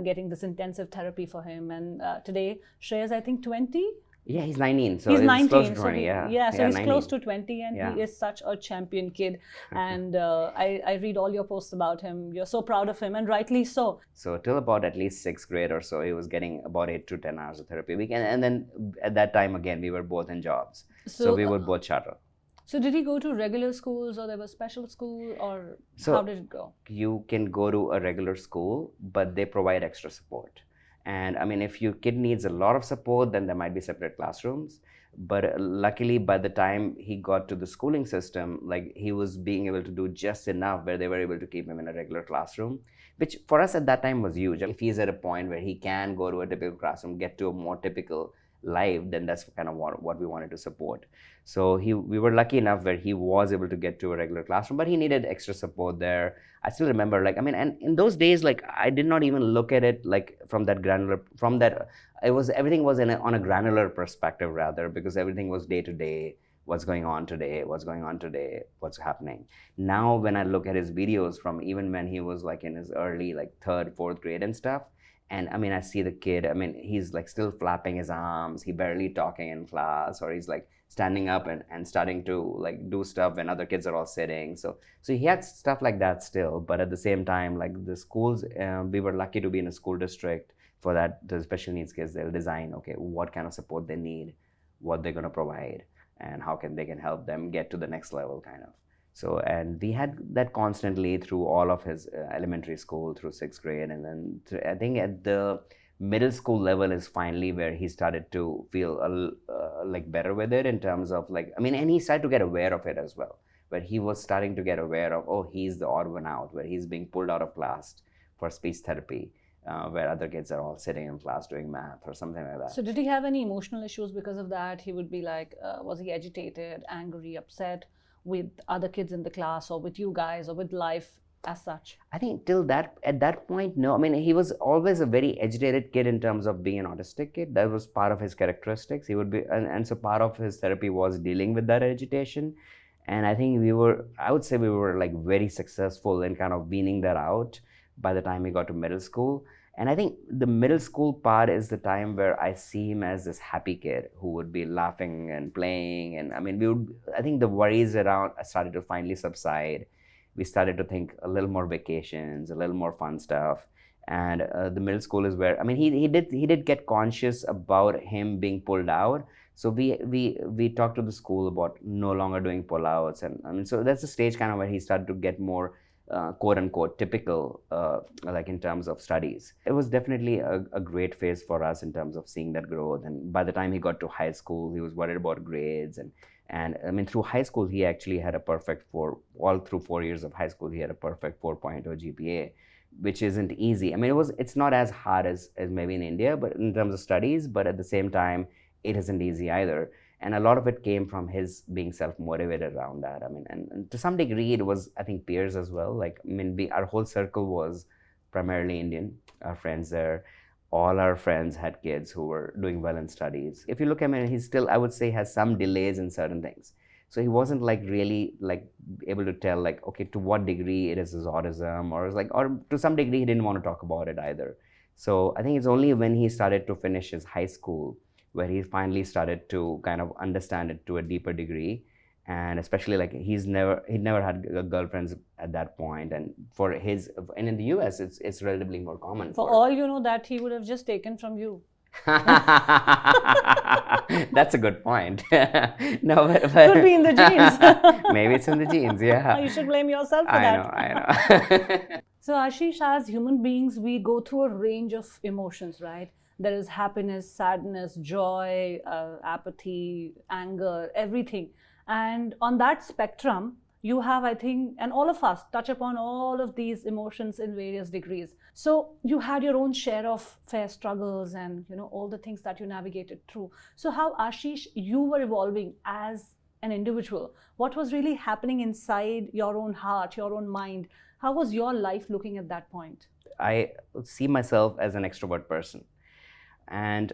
getting this intensive therapy for him. And today, Shrey is, I think, 20? Yeah, he's 19, so He's he's 19, close to so 20, yeah. so he's 19. close to 20, and Yeah. he is such a champion kid. And I read all your posts about him. You're so proud of him, and rightly so. So till about at least sixth grade or so, he was getting about 8 to 10 hours of therapy a week. And then at that time, again, we were both in jobs. So we would both shuttle. So did he go to regular schools, or there was special school, or how did it go? You can go to a regular school, but they provide extra support. And I mean, if your kid needs a lot of support, then there might be separate classrooms. But luckily, by the time he got to the schooling system, like he was being able to do just enough where they were able to keep him in a regular classroom, which for us at that time was huge. If he's at a point where he can go to a typical classroom, get to a more typical life, then that's kind of what we wanted to support. So we were lucky enough where he was able to get to a regular classroom, but he needed extra support there. I still remember, like, I mean, and in those days, like, I did not even look at it like from that granular, everything was on a granular perspective rather, because everything was day to day. What's going on today, what's happening. Now when I look at his videos from even when he was like in his early like third, fourth grade and stuff, and I mean, I see the kid, I mean, he's like still flapping his arms, he barely talking in class, or he's like standing up and starting to like do stuff when other kids are all sitting. So he had stuff like that still, but at the same time, like the schools, we were lucky to be in a school district for that. The special needs kids, they'll design, okay, what kind of support they need, what they're going to provide, and how they can help them get to the next level kind of. So, and we had that constantly through all of his elementary school through sixth grade. And then I think at the middle school level is finally where he started to feel like better with it in terms of like, I mean, and he started to get aware of it as well. But he was starting to get aware of, oh, he's the odd one out, where he's being pulled out of class for speech therapy, where other kids are all sitting in class doing math or something like that. So did he have any emotional issues because of that? He would be like, was he agitated, angry, upset with other kids in the class, or with you guys, or with life as such? I think at that point, no. I mean, he was always a very agitated kid in terms of being an autistic kid. That was part of his characteristics. He would be, and so part of his therapy was dealing with that agitation. And I think I would say we were like very successful in kind of weaning that out by the time he got to middle school. And I think the middle school part is the time where I see him as this happy kid who would be laughing and playing. And I mean, I think the worries around started to finally subside. We started to think a little more vacations, a little more fun stuff. And the middle school is where, I mean, he did get conscious about him being pulled out. So we talked to the school about no longer doing pullouts. And I mean, so that's the stage kind of where he started to get more quote unquote typical, like in terms of studies. It was definitely a great phase for us in terms of seeing that growth. And by the time he got to high school, he was worried about grades. And I mean, through high school, he actually had a perfect all through 4 years of high school, he had a perfect 4.0 GPA, which isn't easy. I mean, it's not as hard as maybe in India, but in terms of studies, but at the same time, it isn't easy either. And a lot of it came from his being self-motivated around that. I mean, and to some degree, it was, I think, peers as well. Like, I mean, our whole circle was primarily Indian, our friends there. All our friends had kids who were doing well in studies. If you look at him, he still, I would say, has some delays in certain things. So he wasn't like really like able to tell like, okay, to what degree it is his autism, or to some degree, he didn't want to talk about it either. So I think it's only when he started to finish his high school where he finally started to kind of understand it to a deeper degree. And especially like he'd never had girlfriends at that point. And and in the US, it's relatively more common. For all you know, that he would have just taken from you. That's a good point. No, but Could be in the genes. Maybe it's in the genes, yeah. You should blame yourself for that. I know. So Ashish, as human beings, we go through a range of emotions, right? There is happiness, sadness, joy, apathy, anger, everything. And on that spectrum, you have, I think, and all of us touch upon all of these emotions in various degrees. So you had your own share of fair struggles and, all the things that you navigated through. So how, Ashish, you were evolving as an individual? What was really happening inside your own heart, your own mind? How was your life looking at that point? I see myself as an extrovert person. And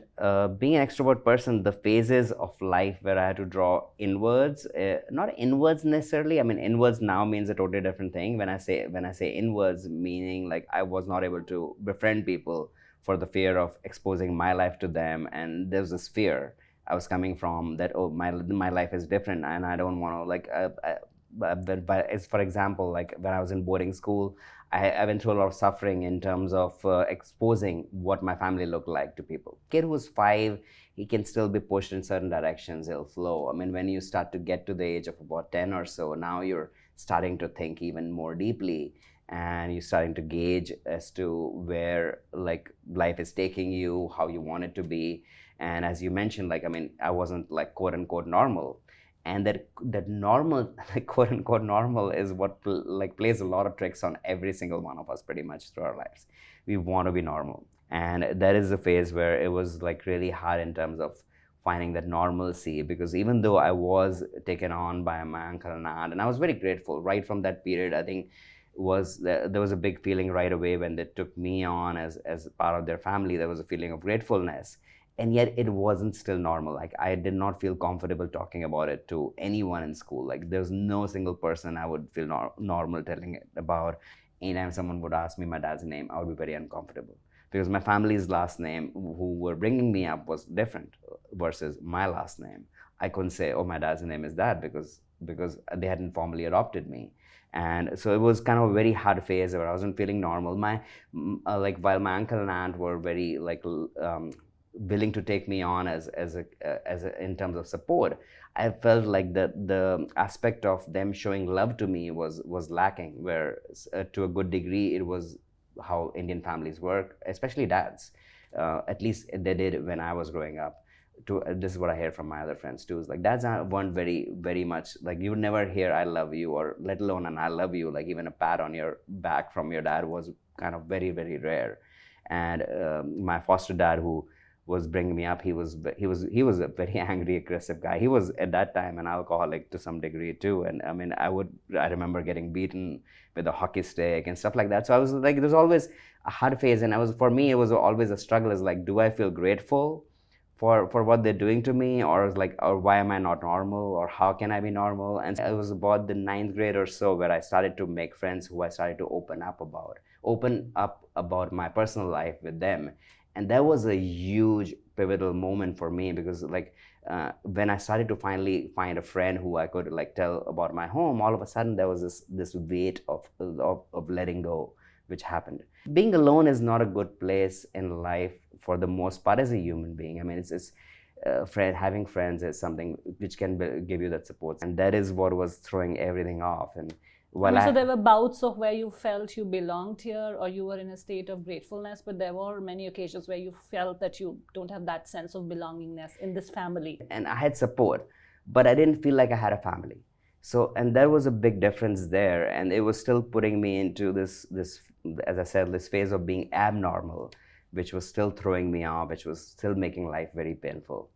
being an extrovert person, the phases of life where I had to draw inwards, not inwards necessarily. I mean, inwards now means a totally different thing. When I say inwards, meaning like I was not able to befriend people for the fear of exposing my life to them. And there's this fear I was coming from that, oh, my life is different and I don't want to but as for example, like when I was in boarding school, I went through a lot of suffering in terms of exposing what my family looked like to people. Kid who's 5, he can still be pushed in certain directions, he'll flow. I mean, when you start to get to the age of about 10 or so, now you're starting to think even more deeply and you're starting to gauge as to where like life is taking you, how you want it to be. And as you mentioned, like, I mean, I wasn't like quote unquote normal. And that normal, like quote unquote normal, is what plays a lot of tricks on every single one of us pretty much through our lives. We want to be normal, and that is the phase where it was like really hard in terms of finding that normalcy. Because even though I was taken on by my uncle and aunt, and I was very grateful right from that period, I think there was a big feeling right away when they took me on as part of their family. There was a feeling of gratefulness. And yet it wasn't still normal. Like I did not feel comfortable talking about it to anyone in school. Like there's no single person I would feel normal telling it about. Anytime someone would ask me my dad's name, I would be very uncomfortable. Because my family's last name, who were bringing me up, was different versus my last name. I couldn't say, oh, my dad's name is that because they hadn't formally adopted me. And so it was kind of a very hard phase where I wasn't feeling normal. While my uncle and aunt were very willing to take me on as in terms of support, I felt like the aspect of them showing love to me was lacking, where to a good degree it was how Indian families work, especially dads. At least they did when I was growing up. This is what I hear from my other friends too. Is like dads weren't very, very much like, you would never hear "I love you" or let alone an "I love you." Like even a pat on your back from your dad was kind of very, very rare. And my foster dad, who was bringing me up, he was a very angry, aggressive guy. He was at that time an alcoholic to some degree too. And I mean, I remember getting beaten with a hockey stick and stuff like that. So I was like, there's always a hard phase, and for me it was always a struggle. Is like, do I feel grateful for what they're doing to me, or like, or why am I not normal, or how can I be normal. And it was about the ninth grade or so where I started to make friends who I started to open up about my personal life with them. And that was a huge pivotal moment for me, because like when I started to finally find a friend who I could like tell about my home, all of a sudden there was this weight of letting go, which happened. Being alone is not a good place in life for the most part as a human being. I mean, having friends is something which can give you that support, and that is what was throwing everything off. And so there were bouts of where you felt you belonged here, or you were in a state of gratefulness, but there were many occasions where you felt that you don't have that sense of belongingness in this family. And I had support, but I didn't feel like I had a family. So, and there was a big difference there, and it was still putting me into this, as I said, this phase of being abnormal, which was still throwing me off, which was still making life very painful.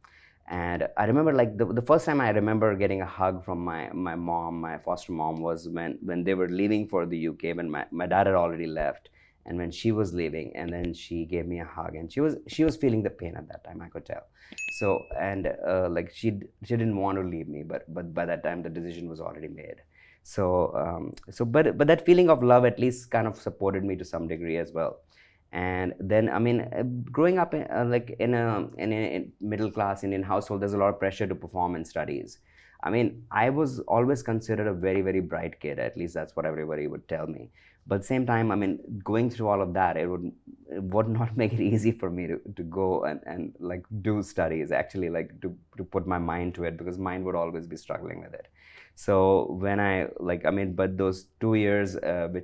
And I remember like the first time I remember getting a hug from my mom, my foster mom, was when they were leaving for the UK, when my dad had already left, and when she was leaving, and then she gave me a hug, and she was feeling the pain at that time, I could tell. So, and like she didn't want to leave me, but by that time the decision was already made. So but that feeling of love at least kind of supported me to some degree as well. And then, I mean, growing up like in a middle class Indian household, there's a lot of pressure to perform in studies. I mean, I was always considered a very, very bright kid. At least that's what everybody would tell me. But at the same time, I mean, going through all of that, it would not make it easy for me to go and like do studies, actually, like to put my mind to it, because mind would always be struggling with it. So when I like, I mean, but those 2 years of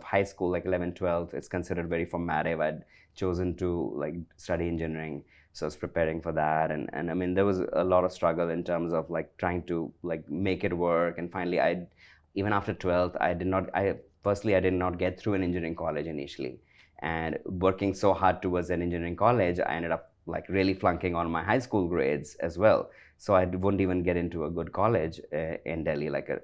high school, like 11, 12, it's considered very formative. I'd chosen to like study engineering. So I was preparing for that. And I mean, there was a lot of struggle in terms of like trying to like make it work. And finally, even after 12th, I did not get through an engineering college initially. And working so hard towards an engineering college, I ended up like really flunking on my high school grades as well. So I wouldn't even get into a good college in Delhi, like the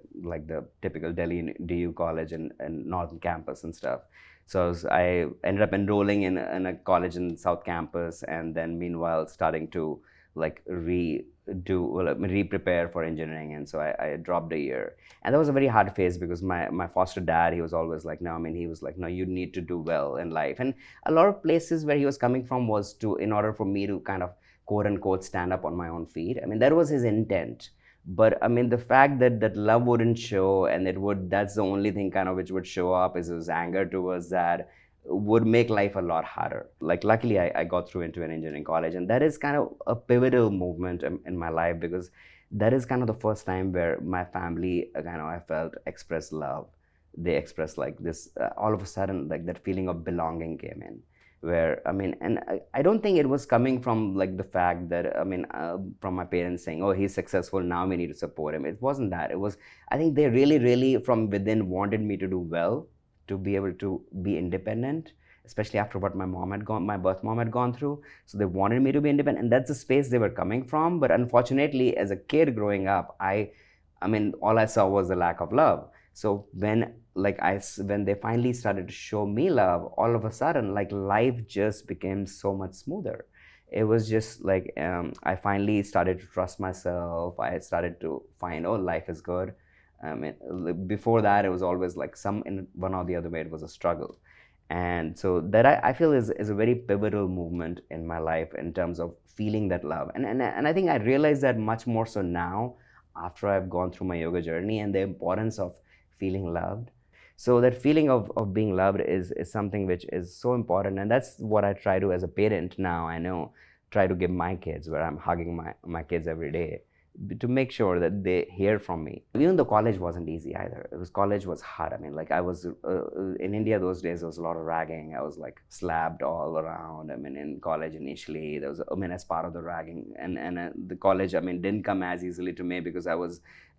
typical Delhi DU college and Northern Campus and stuff. So I ended up enrolling in a college in South Campus, and then meanwhile starting to like re-prepare for engineering. And so I dropped a year. And that was a very hard phase, because my foster dad, he was always like, no, I mean, he was like, no, you need to do well in life. And a lot of places where he was coming from was in order for me to kind of quote unquote stand up on my own feet. I mean, that was his intent. But I mean, the fact that love wouldn't show, and that's the only thing kind of which would show up, is his anger towards that, would make life a lot harder. Like luckily I got through into an engineering college, and that is kind of a pivotal movement in my life, because that is kind of the first time where my family kind of, I felt, expressed love. They expressed like this, all of a sudden, like that feeling of belonging came in, where I mean, and I don't think it was coming from like the fact that, I mean, from my parents saying, oh, he's successful, now we need to support him. It wasn't that. It was, I think they really from within wanted me to do well, to be able to be independent, especially after what my birth mom had gone through. So they wanted me to be independent, and that's the space they were coming from. But unfortunately, as a kid growing up, I mean, all I saw was the lack of love. So when they finally started to show me love, all of a sudden, like life just became so much smoother. It was just like, I finally started to trust myself. I started to find, oh, life is good. I mean, before that, it was always like in one or the other way, it was a struggle. And so that I feel is a very pivotal movement in my life in terms of feeling that love. And I think I realize that much more so now, after I've gone through my yoga journey, and the importance of feeling loved. So that feeling of being loved is something which is so important. And that's what I try to, as a parent now, I know, try to give my kids, where I'm hugging my kids every day, to make sure that they hear from me. Even though college wasn't easy either. College was hard. I mean, like I was, in India those days, there was a lot of ragging. I was like slapped all around. I mean, in college initially, there was, I mean, as part of the ragging. And the college, I mean, didn't come as easily to me, because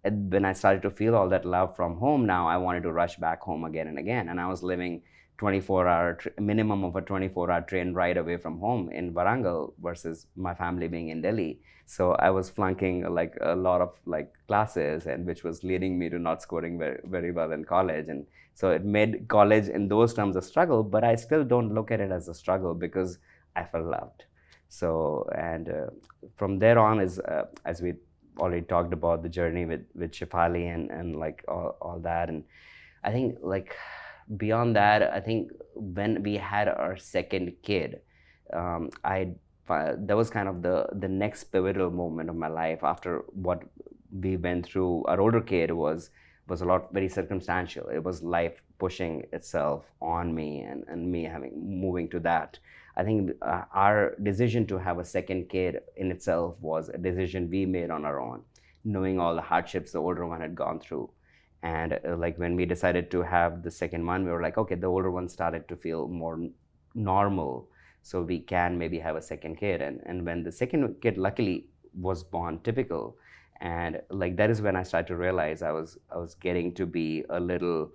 when I started to feel all that love from home now, I wanted to rush back home again and again. And I was living minimum of a 24-hour train ride away from home in Warangal, versus my family being in Delhi. So I was flunking like a lot of like classes, and which was leading me to not scoring very, very well in college. And so it made college in those terms a struggle, but I still don't look at it as a struggle, because I felt loved. So, and from there on is as we already talked about the journey with Shefali and like all that. And I think like beyond that, I think when we had our second kid, I that was kind of the next pivotal moment of my life after what we went through. Our older kid was a lot very circumstantial. It was life pushing itself on me and me having moving to that. I think our decision to have a second kid in itself was a decision we made on our own, knowing all the hardships the older one had gone through. And like when we decided to have the second one, we were like, okay, the older one started to feel more normal, so we can maybe have a second kid. And when the second kid luckily was born typical, and like that is when I started to realize I was getting to be a little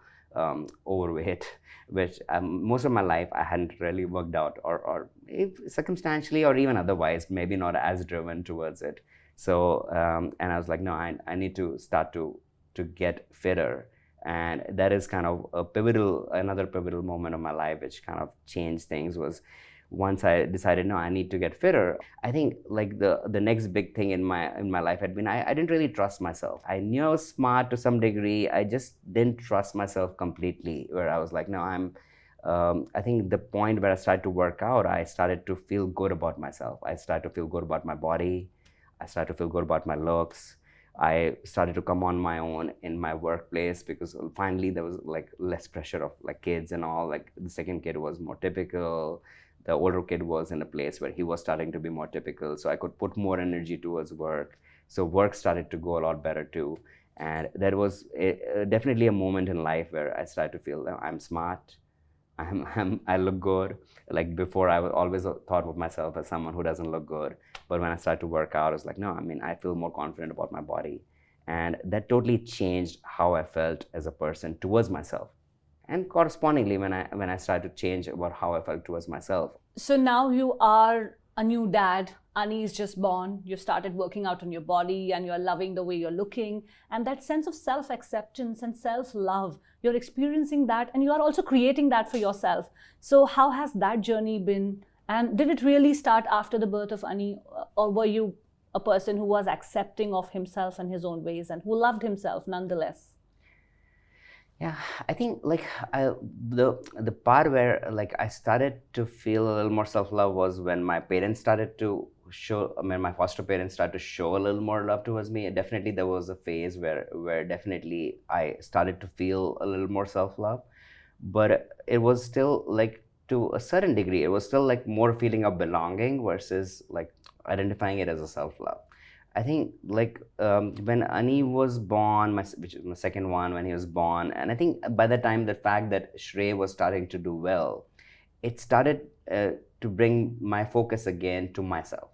overweight, which most of my life I hadn't really worked out, or if circumstantially or even otherwise, maybe not as driven towards it. So and I was like, no, I need to start to get fitter. And that is kind of another pivotal moment of my life which kind of changed things. Was once I decided, no, I need to get fitter. I think like the next big thing in my life had been I didn't really trust myself. I knew I was smart to some degree. I just didn't trust myself completely, where I was like, no, I think the point where I started to work out, I started to feel good about myself. I started to feel good about my body. I started to feel good about my looks. I started to come on my own in my workplace because finally there was like less pressure of like kids and all. Like the second kid was more typical. The older kid was in a place where he was starting to be more typical. So I could put more energy towards work. So work started to go a lot better too. And that was definitely a moment in life where I started to feel I'm smart. I look good. Like before, I always thought of myself as someone who doesn't look good. But when I started to work out, I was like, no, I mean, I feel more confident about my body. And that totally changed how I felt as a person towards myself. And correspondingly, when I started to change about how I felt towards myself. So now you are a new dad. Ani is just born. You started working out on your body and you're loving the way you're looking. And that sense of self-acceptance and self-love, you're experiencing that and you are also creating that for yourself. So how has that journey been? And did it really start after the birth of Ani, or were you a person who was accepting of himself and his own ways and who loved himself nonetheless? Yeah, I think like the part where like I started to feel a little more self-love was when my parents started to show. I mean, my foster parents started to show a little more love towards me. And definitely, there was a phase where definitely I started to feel a little more self-love, but it was still like to a certain degree. It was still like more feeling of belonging versus like identifying it as a self-love. I think like when Ani was born, which is my second one, when he was born, and I think by the time the fact that Shrey was starting to do well, it started to bring my focus again to myself.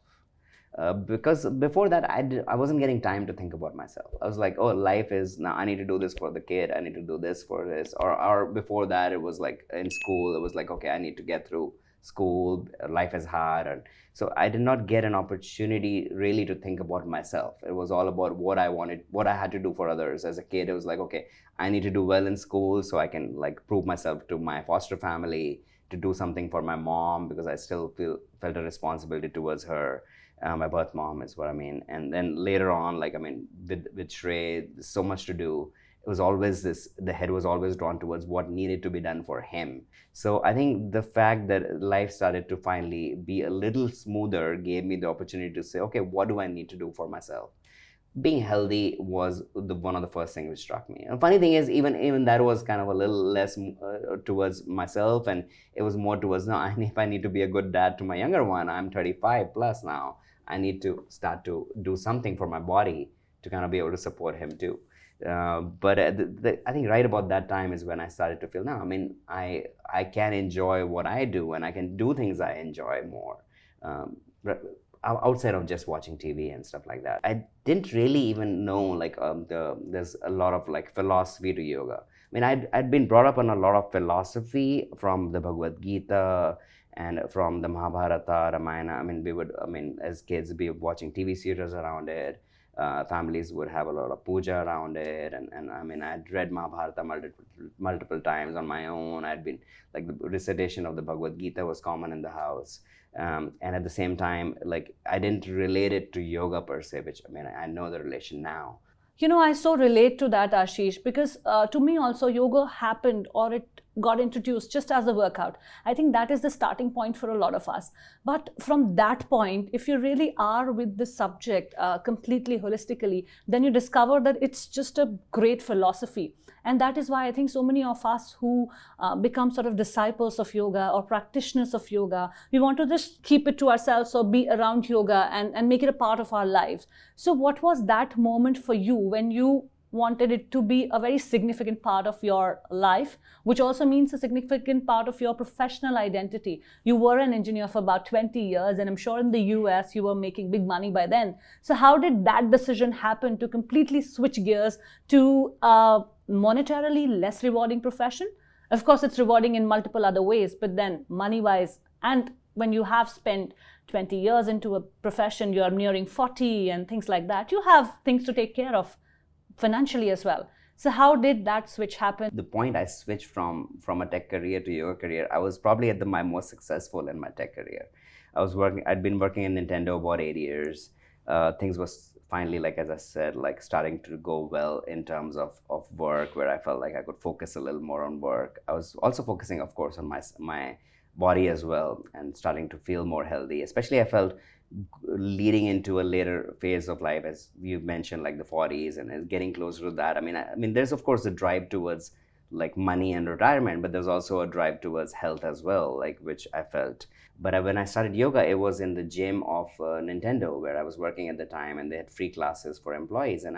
Because before that, I wasn't getting time to think about myself. I was like, oh, life is now, I need to do this for the kid. I need to do this for this. Or before that, it was like in school, it was like, okay, I need to get through school. Life is hard. And so I did not get an opportunity really to think about myself. It was all about what I wanted, what I had to do for others. As a kid, it was like, okay, I need to do well in school so I can like prove myself to my foster family, to do something for my mom because I still felt a responsibility towards her. My birth mom is what I mean. And then later on, like, I mean, with Shrey, so much to do. It was always the head was always drawn towards what needed to be done for him. So I think the fact that life started to finally be a little smoother gave me the opportunity to say, okay, what do I need to do for myself? Being healthy was one of the first things which struck me. And funny thing is, even that was kind of a little less towards myself, and it was more towards, no, if I need to be a good dad to my younger one, I'm 35 plus now, I need to start to do something for my body to kind of be able to support him too. But I think right about that time is when I started to feel, no, I mean, I can enjoy what I do and I can do things I enjoy more. Outside of just watching TV and stuff like that. I didn't really even know like there's a lot of like philosophy to yoga. I mean, I'd been brought up on a lot of philosophy from the Bhagavad Gita and from the Mahabharata, Ramayana. I mean, as kids be watching TV series around it. families would have a lot of puja around it, and I mean, I'd read Mahabharata multiple times on my own. I'd been like, the recitation of the Bhagavad Gita was common in the house. And at the same time, like, I didn't relate it to yoga per se, which, I mean, I know the relation now. I so relate to that, Ashish, because to me also yoga happened, or it got introduced just as a workout. I think that is the starting point for a lot of us. But from that point, if you really are with the subject completely holistically, then you discover that it's just a great philosophy. And that is why I think so many of us who become sort of disciples of yoga or practitioners of yoga, we want to just keep it to ourselves or be around yoga and make it a part of our lives. So what was that moment for you when you wanted it to be a very significant part of your life, which also means a significant part of your professional identity? You were an engineer for about 20 years, and I'm sure in the US you were making big money by then. So how did that decision happen to completely switch gears to a monetarily less rewarding profession? Of course, it's rewarding in multiple other ways, but then money-wise, and when you have spent 20 years into a profession, you're nearing 40 and things like that, you have things to take care of financially as well. So how did that switch happen? The point I switched from a tech career to yoga career, I was probably at my most successful in my tech career. I'd been working in Nintendo about 8 years. Things was finally, like, as I said, like, starting to go well in terms of work, where I felt like I could focus a little more on work. I was also focusing, of course, on my body as well, and starting to feel more healthy. Especially I felt leading into a later phase of life, as you mentioned, like the 40s, and getting closer to that. I mean, there's of course a drive towards like money and retirement, but there's also a drive towards health as well, like, which I felt. But when I started yoga, it was in the gym of Nintendo, where I was working at the time, and they had free classes for employees, and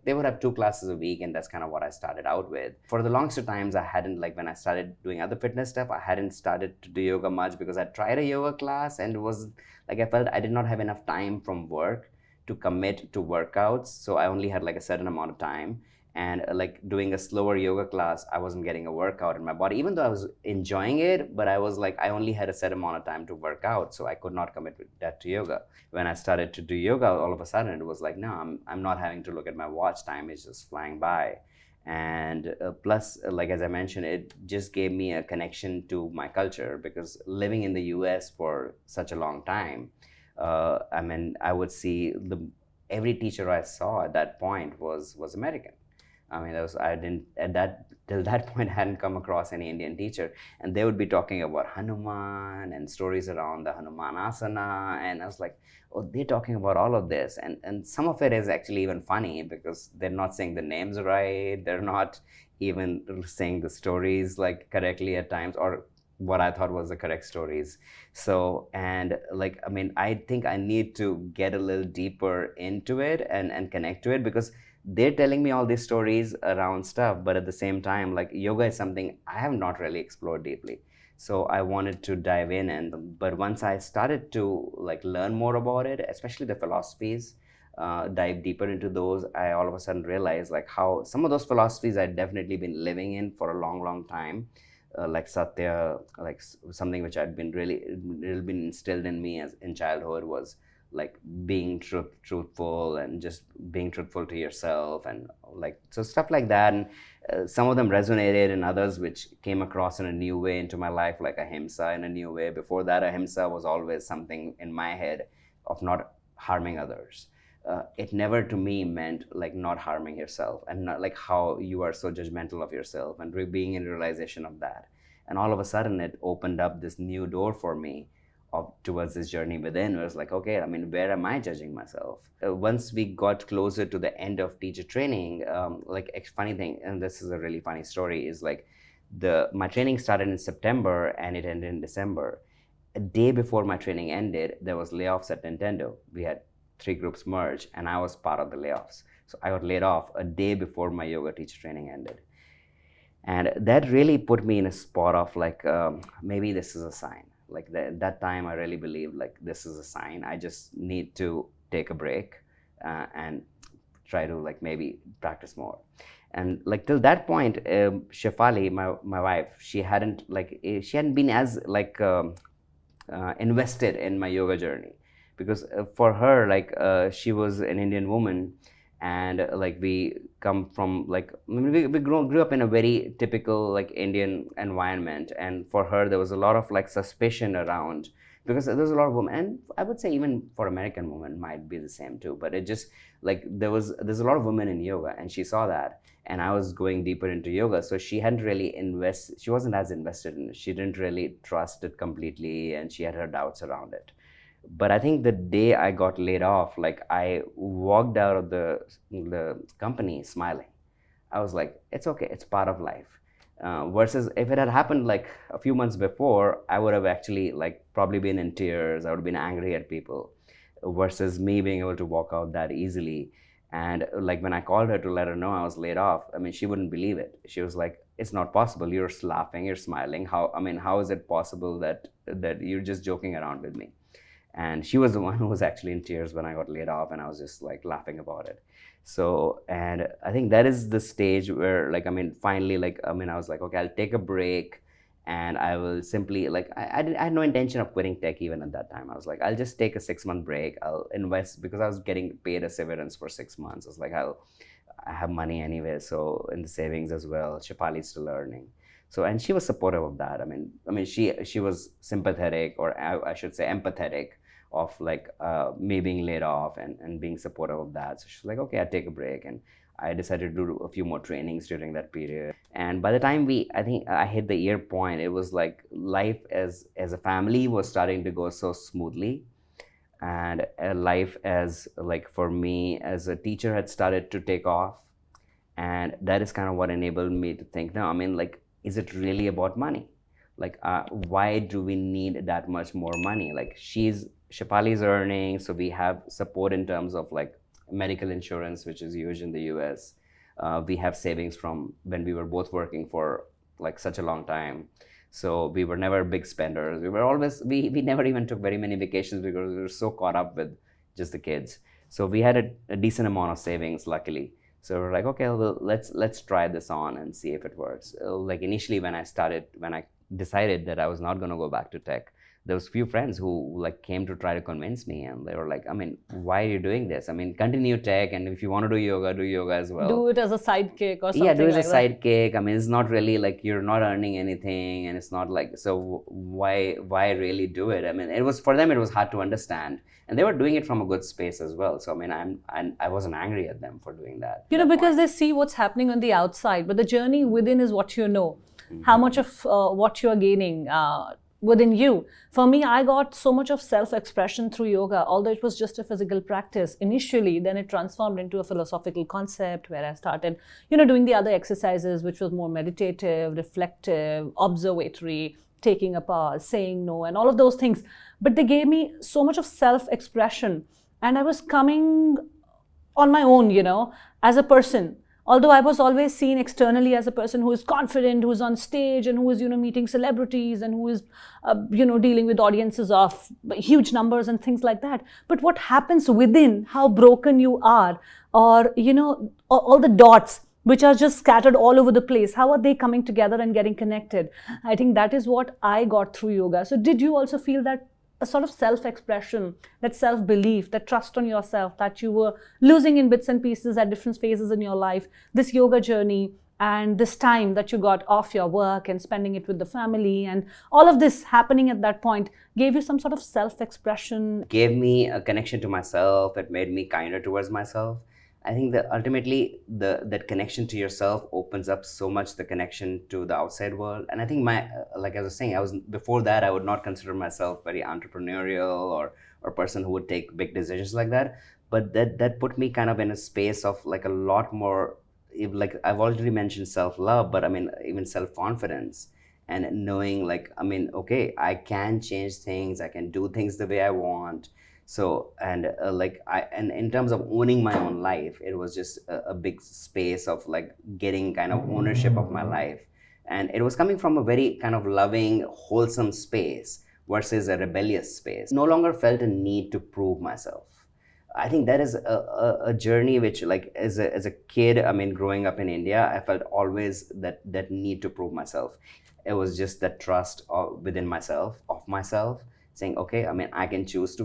they would have 2 classes a week, and that's kind of what I started out with. For the longest times, I hadn't, like, when I started doing other fitness stuff, I hadn't started to do yoga much, because I tried a yoga class, and it was like, I felt I did not have enough time from work to commit to workouts, so I only had like a certain amount of time. And like, doing a slower yoga class, I wasn't getting a workout in my body, even though I was enjoying it, but I was like, I only had a set amount of time to work out, so I could not commit with that to yoga. When I started to do yoga, all of a sudden it was like, no, I'm not having to look at my watch, time is just flying by. And plus, like, as I mentioned, it just gave me a connection to my culture, because living in the US for such a long time, I mean, I would see every teacher I saw at that point was American. I mean, I didn't, till that point, I hadn't come across any Indian teacher, and they would be talking about Hanuman and stories around the Hanumanasana, and I was like, oh, they're talking about all of this, and some of it is actually even funny, because they're not saying the names right, they're not even saying the stories like correctly at times, or what I thought was the correct stories. So, and like, I mean, I think I need to get a little deeper into it and connect to it, because they're telling me all these stories around stuff, but at the same time, like, yoga is something I have not really explored deeply. So I wanted to dive in, but once I started to like learn more about it, especially the philosophies, dive deeper into those, I all of a sudden realized like how some of those philosophies I'd definitely been living in for a long time. Like Satya, like something which I'd been really been instilled in me as in childhood, was like being truthful, and just being truthful to yourself, and like, so stuff like that. And some of them resonated, and others which came across in a new way into my life, like ahimsa in a new way. Before that, ahimsa was always something in my head of not harming others. It never to me meant like not harming yourself, and not like how you are so judgmental of yourself, and being in realization of that. And all of a sudden it opened up this new door for me towards this journey within, where it's like, okay, I mean, where am I judging myself? Once we got closer to the end of teacher training, like, a funny thing, and this is a really funny story, is like, my training started in September and it ended in December. A day before my training ended, there was layoffs at Nintendo. We had 3 groups merge, and I was part of the layoffs. So I got laid off a day before my yoga teacher training ended. And that really put me in a spot of like, maybe this is a sign. Like that time I really believed like this is a sign. I just need to take a break and try to like maybe practice more. And like till that point, Shefali, my wife, she hadn't been as like invested in my yoga journey, because for her, like she was an Indian woman, and like we come from like, I mean, we grew up in a very typical like Indian environment, and for her there was a lot of like suspicion around, because there's a lot of women, and I would say even for American women might be the same too, but it just like there's a lot of women in yoga, and she saw that, and I was going deeper into yoga, so she hadn't really she wasn't as invested in it, she didn't really trust it completely, and she had her doubts around it. But I think the day I got laid off, like I walked out of the company smiling. I was like, it's okay, it's part of life. Versus if it had happened like a few months before, I would have actually like probably been in tears. I would have been angry at people. Versus me being able to walk out that easily. And like when I called her to let her know I was laid off, I mean, she wouldn't believe it. She was like, it's not possible. You're laughing, you're smiling. How is it possible that you're just joking around with me? And she was the one who was actually in tears when I got laid off, and I was just like laughing about it. So, and I think that is the stage where like, I mean, finally, like, I mean, I was like, okay, I'll take a break, and I will simply like, I had no intention of quitting tech even at that time. I was like, I'll just take a 6-month break. I'll invest, because I was getting paid a severance for 6 months. I was like, I have money anyway, so in the savings as well. Shefali's still earning. So, and she was supportive of that. I mean, she was sympathetic, or I should say empathetic, of like me being laid off, and being supportive of that. So she's like, okay, I'll take a break. And I decided to do a few more trainings during that period. And by the time I think I hit the year point, it was like life as a family was starting to go so smoothly. And life as like for me as a teacher had started to take off. And that is kind of what enabled me to think, no, I mean, like, is it really about money? Like, why do we need that much more money? Like, Shefali's earning, so we have support in terms of like medical insurance, which is huge in the US. We have savings from when we were both working for like such a long time. So we were never big spenders. We were always, we never even took very many vacations because we were so caught up with just the kids. So we had a decent amount of savings, luckily. So we're like, okay, well, let's try this on and see if it works. Like initially when I decided that I was not going to go back to tech, there was a few friends who like came to try to convince me, and they were like, I mean, why are you doing this? I mean, continue tech, and if you want to do yoga as well. Do it as a sidekick or something. Yeah, do it like as a sidekick. I mean, it's not really like you're not earning anything, and it's not like, so why really do it? I mean, it was, for them, it was hard to understand, and they were doing it from a good space as well. So I mean, I wasn't angry at them for doing that. You know, because they see what's happening on the outside, but the journey within is what you know. Mm-hmm. How much of what you are gaining within you. For me, I got so much of self-expression through yoga, although it was just a physical practice initially. Then it transformed into a philosophical concept where I started, doing the other exercises, which was more meditative, reflective, observatory, taking a pause, saying no, and all of those things. But they gave me so much of self-expression, and I was coming on my own, as a person. Although I was always seen externally as a person who is confident, who is on stage, and who is, meeting celebrities, and who is, dealing with audiences of huge numbers and things like that. But what happens within, how broken you are, or, all the dots which are just scattered all over the place, how are they coming together and getting connected? I think that is what I got through yoga. So did you also feel that a sort of self-expression, that self-belief, that trust on yourself that you were losing in bits and pieces at different phases in your life, this yoga journey and this time that you got off your work and spending it with the family, and all of this happening at that point gave you some sort of self-expression? Gave me a connection to myself. It made me kinder towards myself. I think that ultimately that connection to yourself opens up so much the connection to the outside world. And I think like I was saying, before that, I would not consider myself very entrepreneurial or person who would take big decisions like that. But that put me kind of in a space of like a lot more, like I've already mentioned self-love, but I mean, even self-confidence, and knowing like, I mean, okay, I can change things. I can do things the way I want. So, and and in terms of owning my own life, it was just a big space of like getting kind of ownership of my life. And it was coming from a very kind of loving, wholesome space versus a rebellious space. No longer felt a need to prove myself. I think that is a journey which, like, as a kid, I mean, growing up in India, I felt always that need to prove myself. It was just that trust within myself, of myself, saying, okay, I mean, I can choose to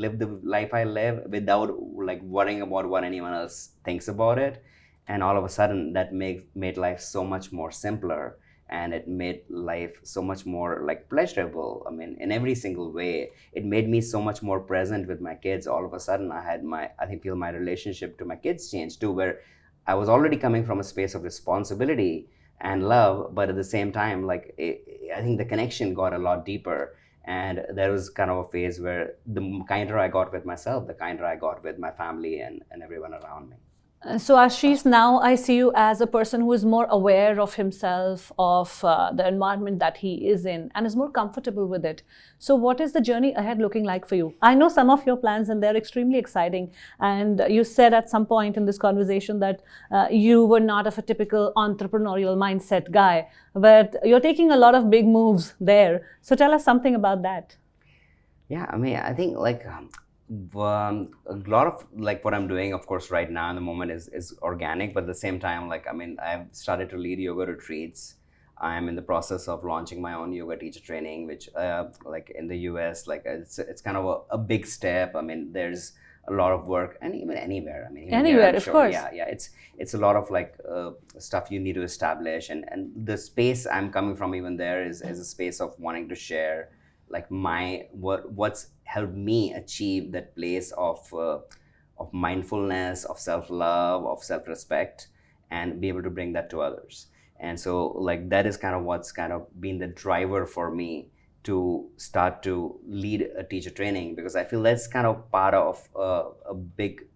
live the life I live without like worrying about what anyone else thinks about it. And all of a sudden that made life so much more simpler, and it made life so much more like pleasurable. I mean, in every single way, it made me so much more present with my kids. All of a sudden I think feel my relationship to my kids changed too, where I was already coming from a space of responsibility and love, but at the same time, like I think the connection got a lot deeper. And there was kind of a phase where the kinder I got with myself, the kinder I got with my family and everyone around me. So, Ashish, now I see you as a person who is more aware of himself, of the environment that he is in, and is more comfortable with it. So, what is the journey ahead looking like for you? I know some of your plans, and they're extremely exciting. And you said at some point in this conversation that you were not of a typical entrepreneurial mindset guy, but you're taking a lot of big moves there. So, tell us something about that. Yeah, I mean, I think like a lot of like what I'm doing, of course, right now in the moment is organic, but at the same time, like I mean, I've started to lead yoga retreats. I'm in the process of launching my own yoga teacher training, which like in the US, like it's kind of a big step. I mean, there's a lot of work, and even anywhere. I mean, even here, Anywhere, I'm of sure. course. Yeah, it's a lot of like stuff you need to establish, and the space I'm coming from even there is a space of wanting to share like my what's helped me achieve that place of mindfulness, of self-love, of self-respect, and be able to bring that to others. And so like that is kind of what's kind of been the driver for me to start to lead a teacher training, because I feel that's kind of part of a big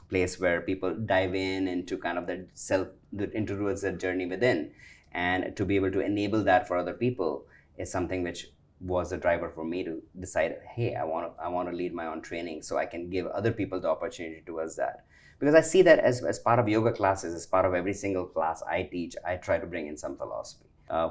place where people dive in into kind of that self into towards that journey within, and to be able to enable that for other people is something which was the driver for me to decide, hey, I want to lead my own training so I can give other people the opportunity towards that. Because I see that as part of yoga classes, as part of every single class I teach, I try to bring in some philosophy.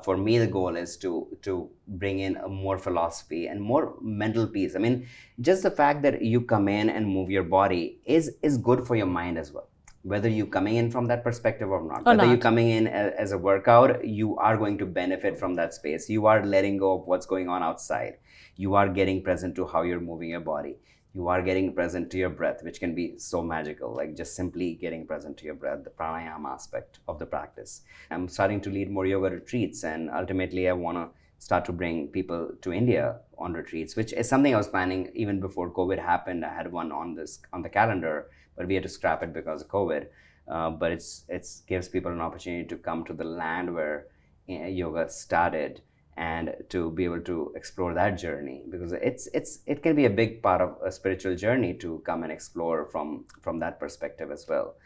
For me, the goal is to bring in a more philosophy and more mental peace. I mean, just the fact that you come in and move your body is good for your mind as well, whether you coming in from that perspective or not. Whether you coming in as a workout, you are going to benefit from that space. You are letting go of what's going on outside. You are getting present to how you're moving your body. You are getting present to your breath, which can be so magical, like just simply getting present to your breath, the pranayama aspect of the practice. I'm starting to lead more yoga retreats, and ultimately I want to start to bring people to India on retreats, which is something I was planning even before COVID happened. I had one on the calendar, but we had to scrap it because of COVID. But it gives people an opportunity to come to the land where yoga started, and to be able to explore that journey, because it can be a big part of a spiritual journey to come and explore from that perspective as well.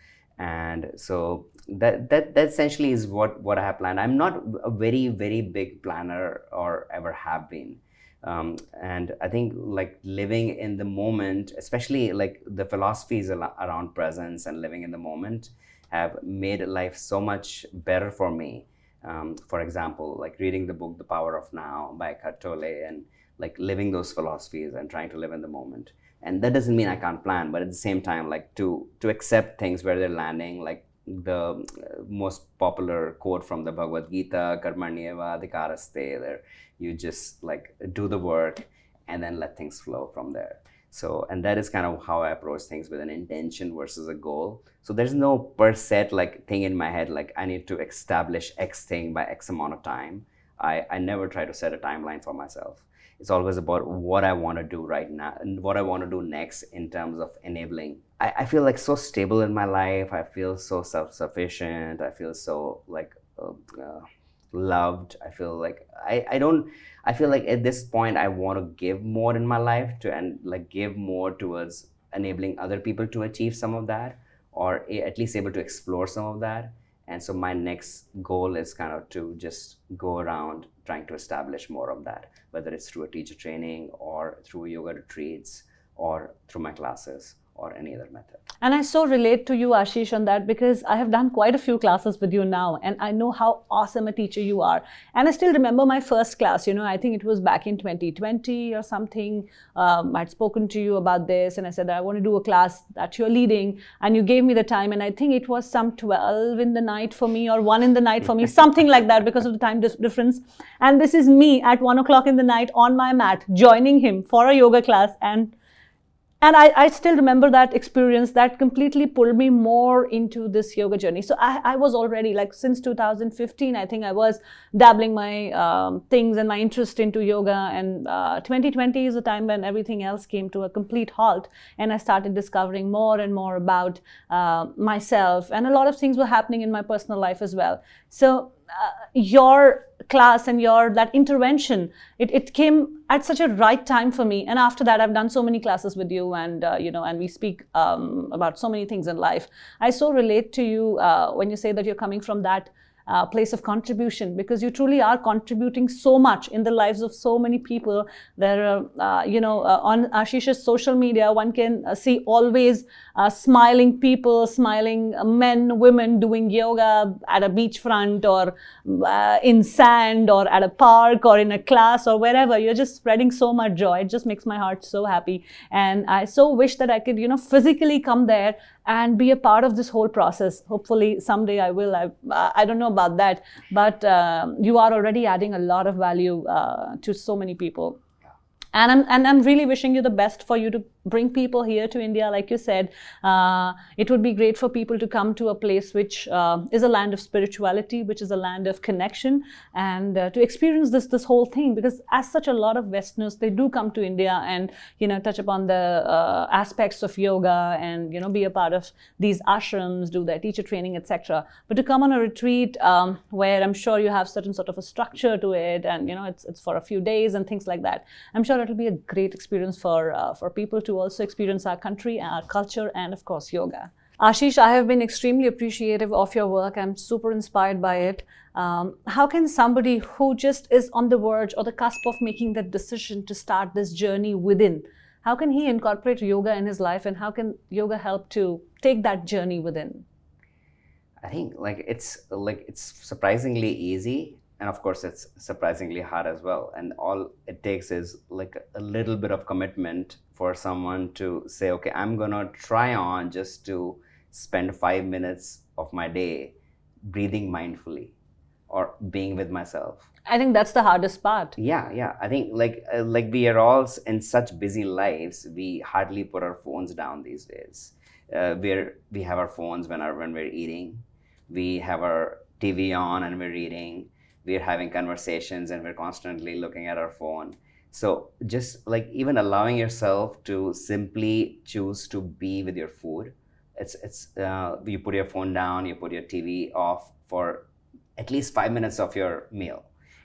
And so that essentially is what I have planned. I'm not a very very big planner, or ever have been. And I think like living in the moment, especially like the philosophies around presence and living in the moment, have made life so much better for me. For example, like reading the book The Power of Now by Eckhart Tolle, and like living those philosophies and trying to live in the moment. And that doesn't mean I can't plan, but at the same time, like to accept things where they're landing. Like the most popular quote from the Bhagavad Gita, Karmanyeva Adhikaraste, there you just like do the work and then let things flow from there. So, and that is kind of how I approach things, with an intention versus a goal. So there's no per set like thing in my head, like I need to establish X thing by X amount of time. I never try to set a timeline for myself. It's always about what I want to do right now and what I want to do next in terms of enabling. I feel like so stable in my life. I feel so self-sufficient. I feel so like loved. I feel like I feel like at this point I want to give more in my life to, and like give more towards enabling other people to achieve some of that, or at least able to explore some of that. And so my next goal is kind of to just go around trying to establish more of that, whether it's through a teacher training or through yoga retreats or through my classes or any other method. And I so relate to you, Ashish, on that, because I have done quite a few classes with you now, and I know how awesome a teacher you are. And I still remember my first class, I think it was back in 2020 or something. I'd spoken to you about this, and I said that I want to do a class that you're leading, and you gave me the time, and I think it was some 12 in the night for me or 1 in the night for me, something like that, because of the time difference. And this is me at 1 o'clock in the night on my mat, joining him for a yoga class. And I still remember that experience that completely pulled me more into this yoga journey. So I was already, like, since 2015, I think I was dabbling my things and my interest into yoga. And 2020 is a time when everything else came to a complete halt. And I started discovering more and more about myself. And a lot of things were happening in my personal life as well. So your class and that intervention, it came at such a right time for me. And after that, I've done so many classes with you, and and we speak about so many things in life. I so relate to you when you say that you're coming from that place of contribution, because you truly are contributing so much in the lives of so many people. There are, on Ashish's social media, one can see always smiling people, smiling men, women doing yoga at a beachfront or in sand or at a park or in a class or wherever. You're just spreading so much joy. It just makes my heart so happy. And I so wish that I could, physically come there and be a part of this whole process. Hopefully someday I will. I don't know about that, but you are already adding a lot of value to so many people. And I'm really wishing you the best for you to bring people here to India. Like you said, it would be great for people to come to a place which is a land of spirituality, which is a land of connection, and to experience this whole thing. Because as such, a lot of Westerners, they do come to India and touch upon the aspects of yoga and be a part of these ashrams, do their teacher training, etc. But to come on a retreat where I'm sure you have certain sort of a structure to it, and it's for a few days and things like that, I'm sure it'll be a great experience for people to also experience our country, our culture, and of course yoga. Ashish, I have been extremely appreciative of your work. I'm super inspired by it. How can somebody who just is on the verge or the cusp of making that decision to start this journey within, how can he incorporate yoga in his life, and how can yoga help to take that journey within? I think it's surprisingly easy. And of course, it's surprisingly hard as well. And all it takes is like a little bit of commitment for someone to say, okay, I'm going to try on just to spend 5 minutes of my day breathing mindfully or being with myself. I think that's the hardest part. Yeah. I think like we are all in such busy lives, we hardly put our phones down these days. We have our phones when we're eating. We have our TV on and we're reading. We're having conversations and we're constantly looking at our phone. So just like even allowing yourself to simply choose to be with your food. It's you put your phone down, you put your TV off for at least 5 minutes of your meal,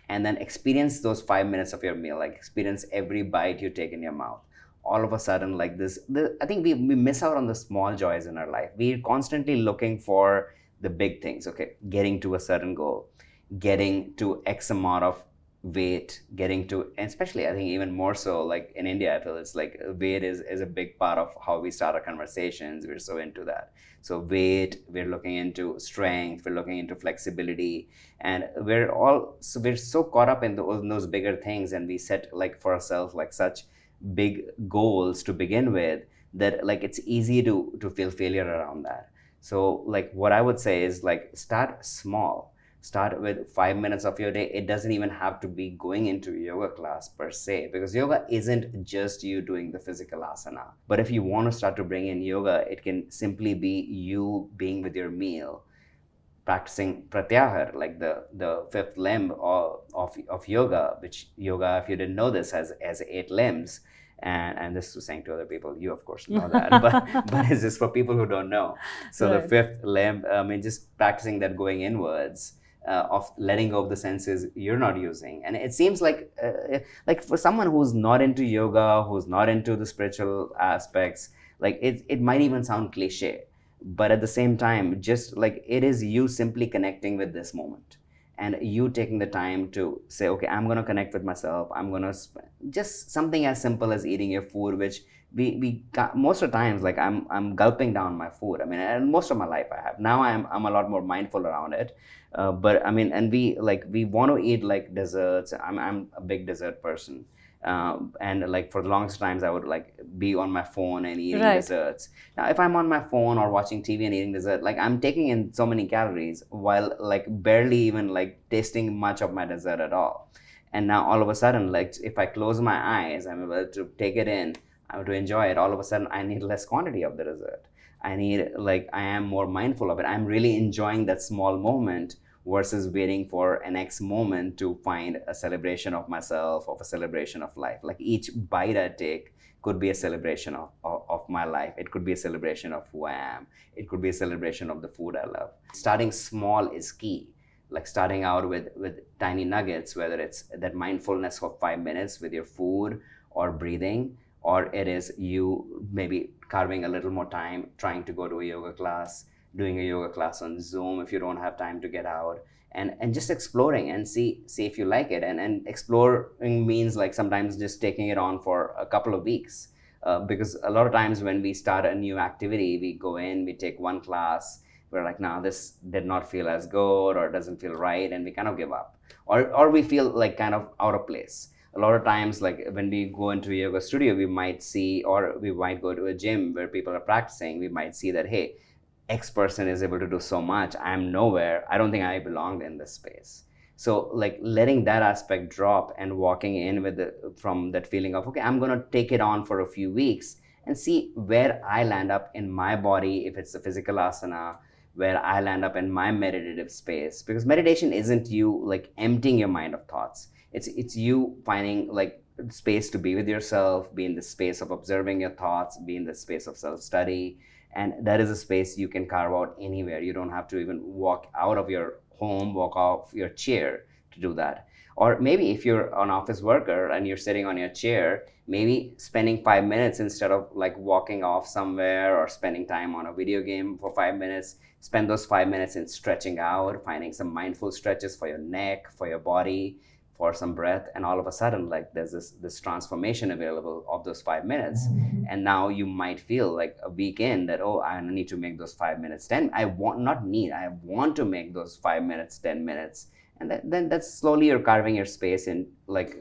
and then experience those 5 minutes of your meal. Like experience every bite you take in your mouth. All of a sudden, like this, I think we miss out on the small joys in our life. We're constantly looking for the big things. Okay, getting to a certain goal, getting to X amount of weight, getting to, and especially I think even more so like in India, I feel it's like weight is a big part of how we start our conversations. We're so into that. So weight, we're looking into strength, we're looking into flexibility, and we're so caught up in those bigger things, and we set like for ourselves like such big goals to begin with that like it's easy to feel failure around that. So like what I would say is like start small. Start with 5 minutes of your day. It doesn't even have to be going into a yoga class per se, because yoga isn't just you doing the physical asana. But if you want to start to bring in yoga, it can simply be you being with your meal, practicing pratyahar, like the fifth limb of yoga, which yoga, if you didn't know this, has 8 limbs. And this was saying to other people, you of course know that, but it's just for people who don't know. So right. The fifth limb, just practicing that going inwards, of letting go of the senses you're not using. And it seems like for someone who's not into yoga, who's not into the spiritual aspects, like it might even sound cliche, but at the same time, just like it is you simply connecting with this moment. And you taking the time to say, okay, I'm going to connect with myself. I'm going to just something as simple as eating your food, which most of the times, like I'm gulping down my food. I mean, and most of my life I have. Now I'm a lot more mindful around it. But I mean, and we want to eat like desserts. I'm a big dessert person. And like for the longest times I would like be on my phone and eating Right. desserts. Now if I'm on my phone or watching TV and eating dessert, like I'm taking in so many calories while like barely even like tasting much of my dessert at all. And now all of a sudden, like if I close my eyes, I'm able to take it in, I'm able to enjoy it. All of a sudden I need less quantity of the dessert. I need, like, I am more mindful of it. I'm really enjoying that small moment versus waiting for an next moment to find a celebration of myself, of a celebration of life. Like each bite I take could be a celebration of my life. It could be a celebration of who I am. It could be a celebration of the food I love. Starting small is key. Like starting out with tiny nuggets, whether it's that mindfulness for 5 minutes with your food or breathing, or it is you maybe carving a little more time trying to go to a yoga class, doing a yoga class on Zoom if you don't have time to get out, and just exploring and see if you like it. And exploring means like sometimes just taking it on for a couple of weeks, because a lot of times when we start a new activity, we go in, we take one class, we're like, nah, this did not feel as good or doesn't feel right, and we kind of give up, or we feel like kind of out of place. A lot of times, like when we go into a yoga studio, we might see, or we might go to a gym where people are practicing, we might see that, hey, X person is able to do so much, I'm nowhere, I don't think I belonged in this space. So like letting that aspect drop and walking in with from that feeling of, okay, I'm going to take it on for a few weeks and see where I land up in my body, if it's a physical asana, where I land up in my meditative space. Because meditation isn't you like emptying your mind of thoughts. It's you finding like space to be with yourself, be in the space of observing your thoughts, be in the space of self-study. And that is a space you can carve out anywhere. You don't have to even walk out of your home, walk off your chair to do that. Or maybe if you're an office worker and you're sitting on your chair, maybe spending 5 minutes instead of like walking off somewhere or spending time on a video game for 5 minutes, spend those 5 minutes in stretching out, finding some mindful stretches for your neck, for your body, for some breath, and all of a sudden like there's this transformation available of those 5 minutes. And now you might feel like a weekend that, oh, I need to make those 5 minutes 10. I want to make those 5 minutes 10 minutes. And then that's slowly you're carving your space in, like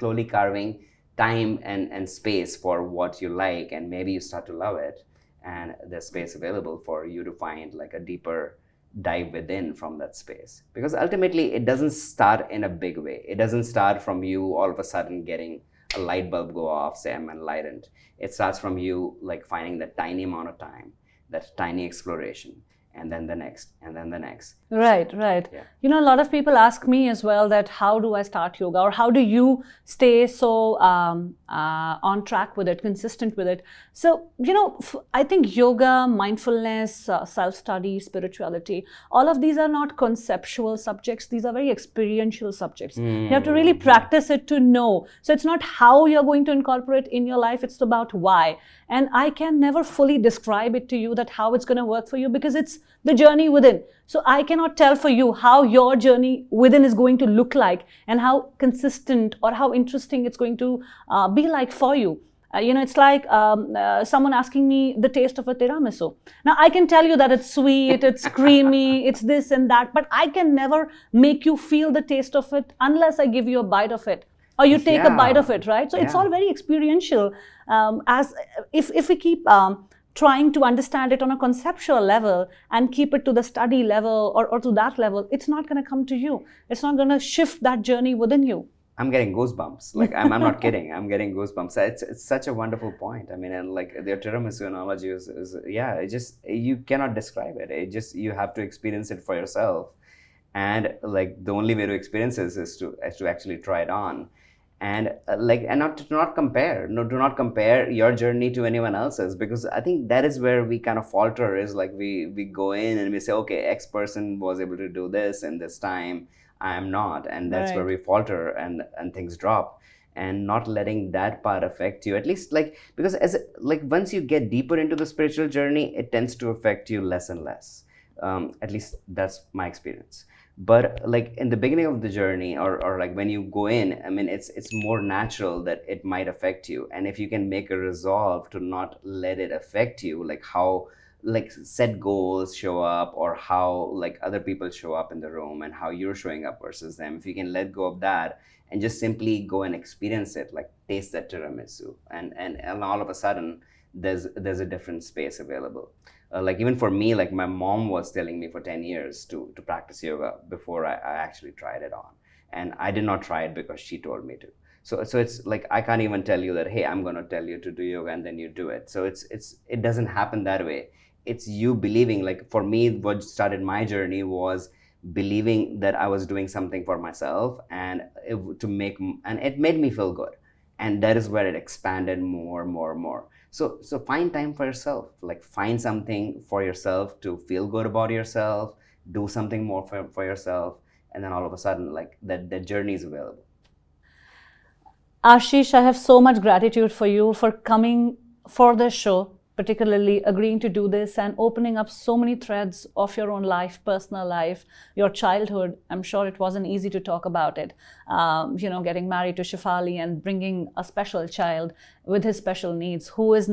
slowly carving time and space for what you like, and maybe you start to love it, and there's space available for you to find like a deeper dive within from that space. Because ultimately it doesn't start in a big way. It doesn't start from you all of a sudden getting a light bulb go off, say I'm enlightened. It starts from you like finding that tiny amount of time, that tiny exploration, and then the next, and then the next. Right. Yeah. You know, a lot of people ask me as well that how do I start yoga, or how do you stay so on track with it, consistent with it? So, you know, I think yoga, mindfulness, self-study, spirituality, all of these are not conceptual subjects. These are very experiential subjects. You have to really practice it to know. So it's not how you're going to incorporate in your life, it's about why. And I can never fully describe it to you that how it's going to work for you, because it's the journey within. So I cannot tell for you how your journey within is going to look like, and how consistent or how interesting it's going to be like for you. You know, it's like someone asking me the taste of a tiramisu. Now, I can tell you that it's sweet, it's creamy, it's this and that, but I can never make you feel the taste of it unless I give you a bite of it, or you take a bite of it, right? So it's all very experiential. As if we keep trying to understand it on a conceptual level and keep it to the study level or to that level, it's not going to come to you. It's not going to shift that journey within you. I'm getting goosebumps. Like I'm not kidding. I'm getting goosebumps. It's such a wonderful point. I mean, and like the tiramisu analogy is yeah. It just, you cannot describe it. It just, you have to experience it for yourself, and like the only way to experience this is to actually try it on, and not compare. No, do not compare your journey to anyone else's, because I think that is where we kind of falter. Is like we go in and we say, okay, X person was able to do this in this time, I am not, and that's where we falter and things drop. And not letting that part affect you, at least, like, because as like once you get deeper into the spiritual journey, it tends to affect you less and less. At least that's my experience. But like in the beginning of the journey, or like when you go in, I mean, it's more natural that it might affect you. And if you can make a resolve to not let it affect you, like how like set goals show up, or how like other people show up in the room and how you're showing up versus them, if you can let go of that and just simply go and experience it, like taste that tiramisu, and all of a sudden there's a different space available. Like even for me, like my mom was telling me for 10 years to practice yoga before I actually tried it on, and I did not try it because she told me to. So it's like I can't even tell you that, hey, I'm going to tell you to do yoga and then you do it. So it doesn't happen that way. It's you believing. Like for me, what started my journey was believing that I was doing something for myself, and it made me feel good, and that is where it expanded more. So find time for yourself. Like find something for yourself to feel good about yourself, do something more for yourself, and then all of a sudden, like that journey is available. Ashish, I have so much gratitude for you for coming for this show, particularly agreeing to do this and opening up so many threads of your own life, personal life, your childhood. I'm sure it wasn't easy to talk about it. Getting married to Shefali and bringing a special child with his special needs, who is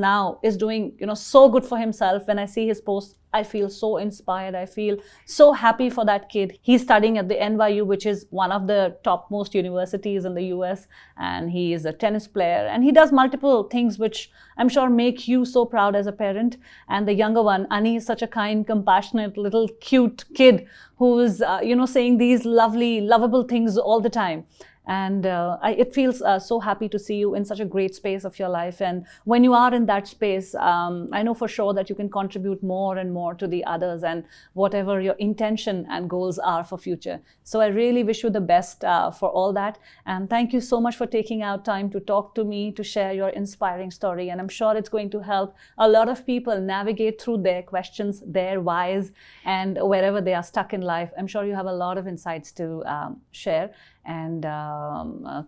doing, so good for himself. When I see his posts, I feel so inspired. I feel so happy for that kid. He's studying at the NYU, which is one of the topmost universities in the US. And he is a tennis player. And he does multiple things which I'm sure make you so proud as a parent. And the younger one, Ani, is such a kind, compassionate, little cute kid who is, saying these lovely, lovable things all the time. And it feels so happy to see you in such a great space of your life. And when you are in that space, I know for sure that you can contribute more and more to the others and whatever your intention and goals are for future. So I really wish you the best for all that. And thank you so much for taking out time to talk to me, to share your inspiring story. And I'm sure it's going to help a lot of people navigate through their questions, their whys, and wherever they are stuck in life. I'm sure you have a lot of insights to share. And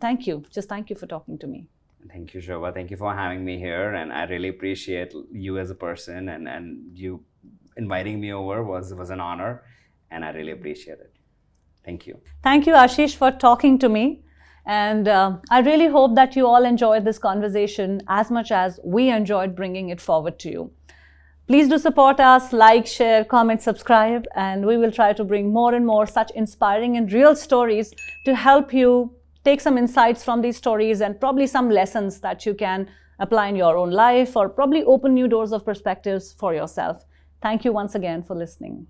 thank you. Just thank you for talking to me. Thank you, Shobha. Thank you for having me here. And I really appreciate you as a person, and you inviting me over was an honor. And I really appreciate it. Thank you. Thank you, Ashish, for talking to me. And I really hope that you all enjoyed this conversation as much as we enjoyed bringing it forward to you. Please do support us, like, share, comment, subscribe, and we will try to bring more and more such inspiring and real stories to help you take some insights from these stories and probably some lessons that you can apply in your own life, or probably open new doors of perspectives for yourself. Thank you once again for listening.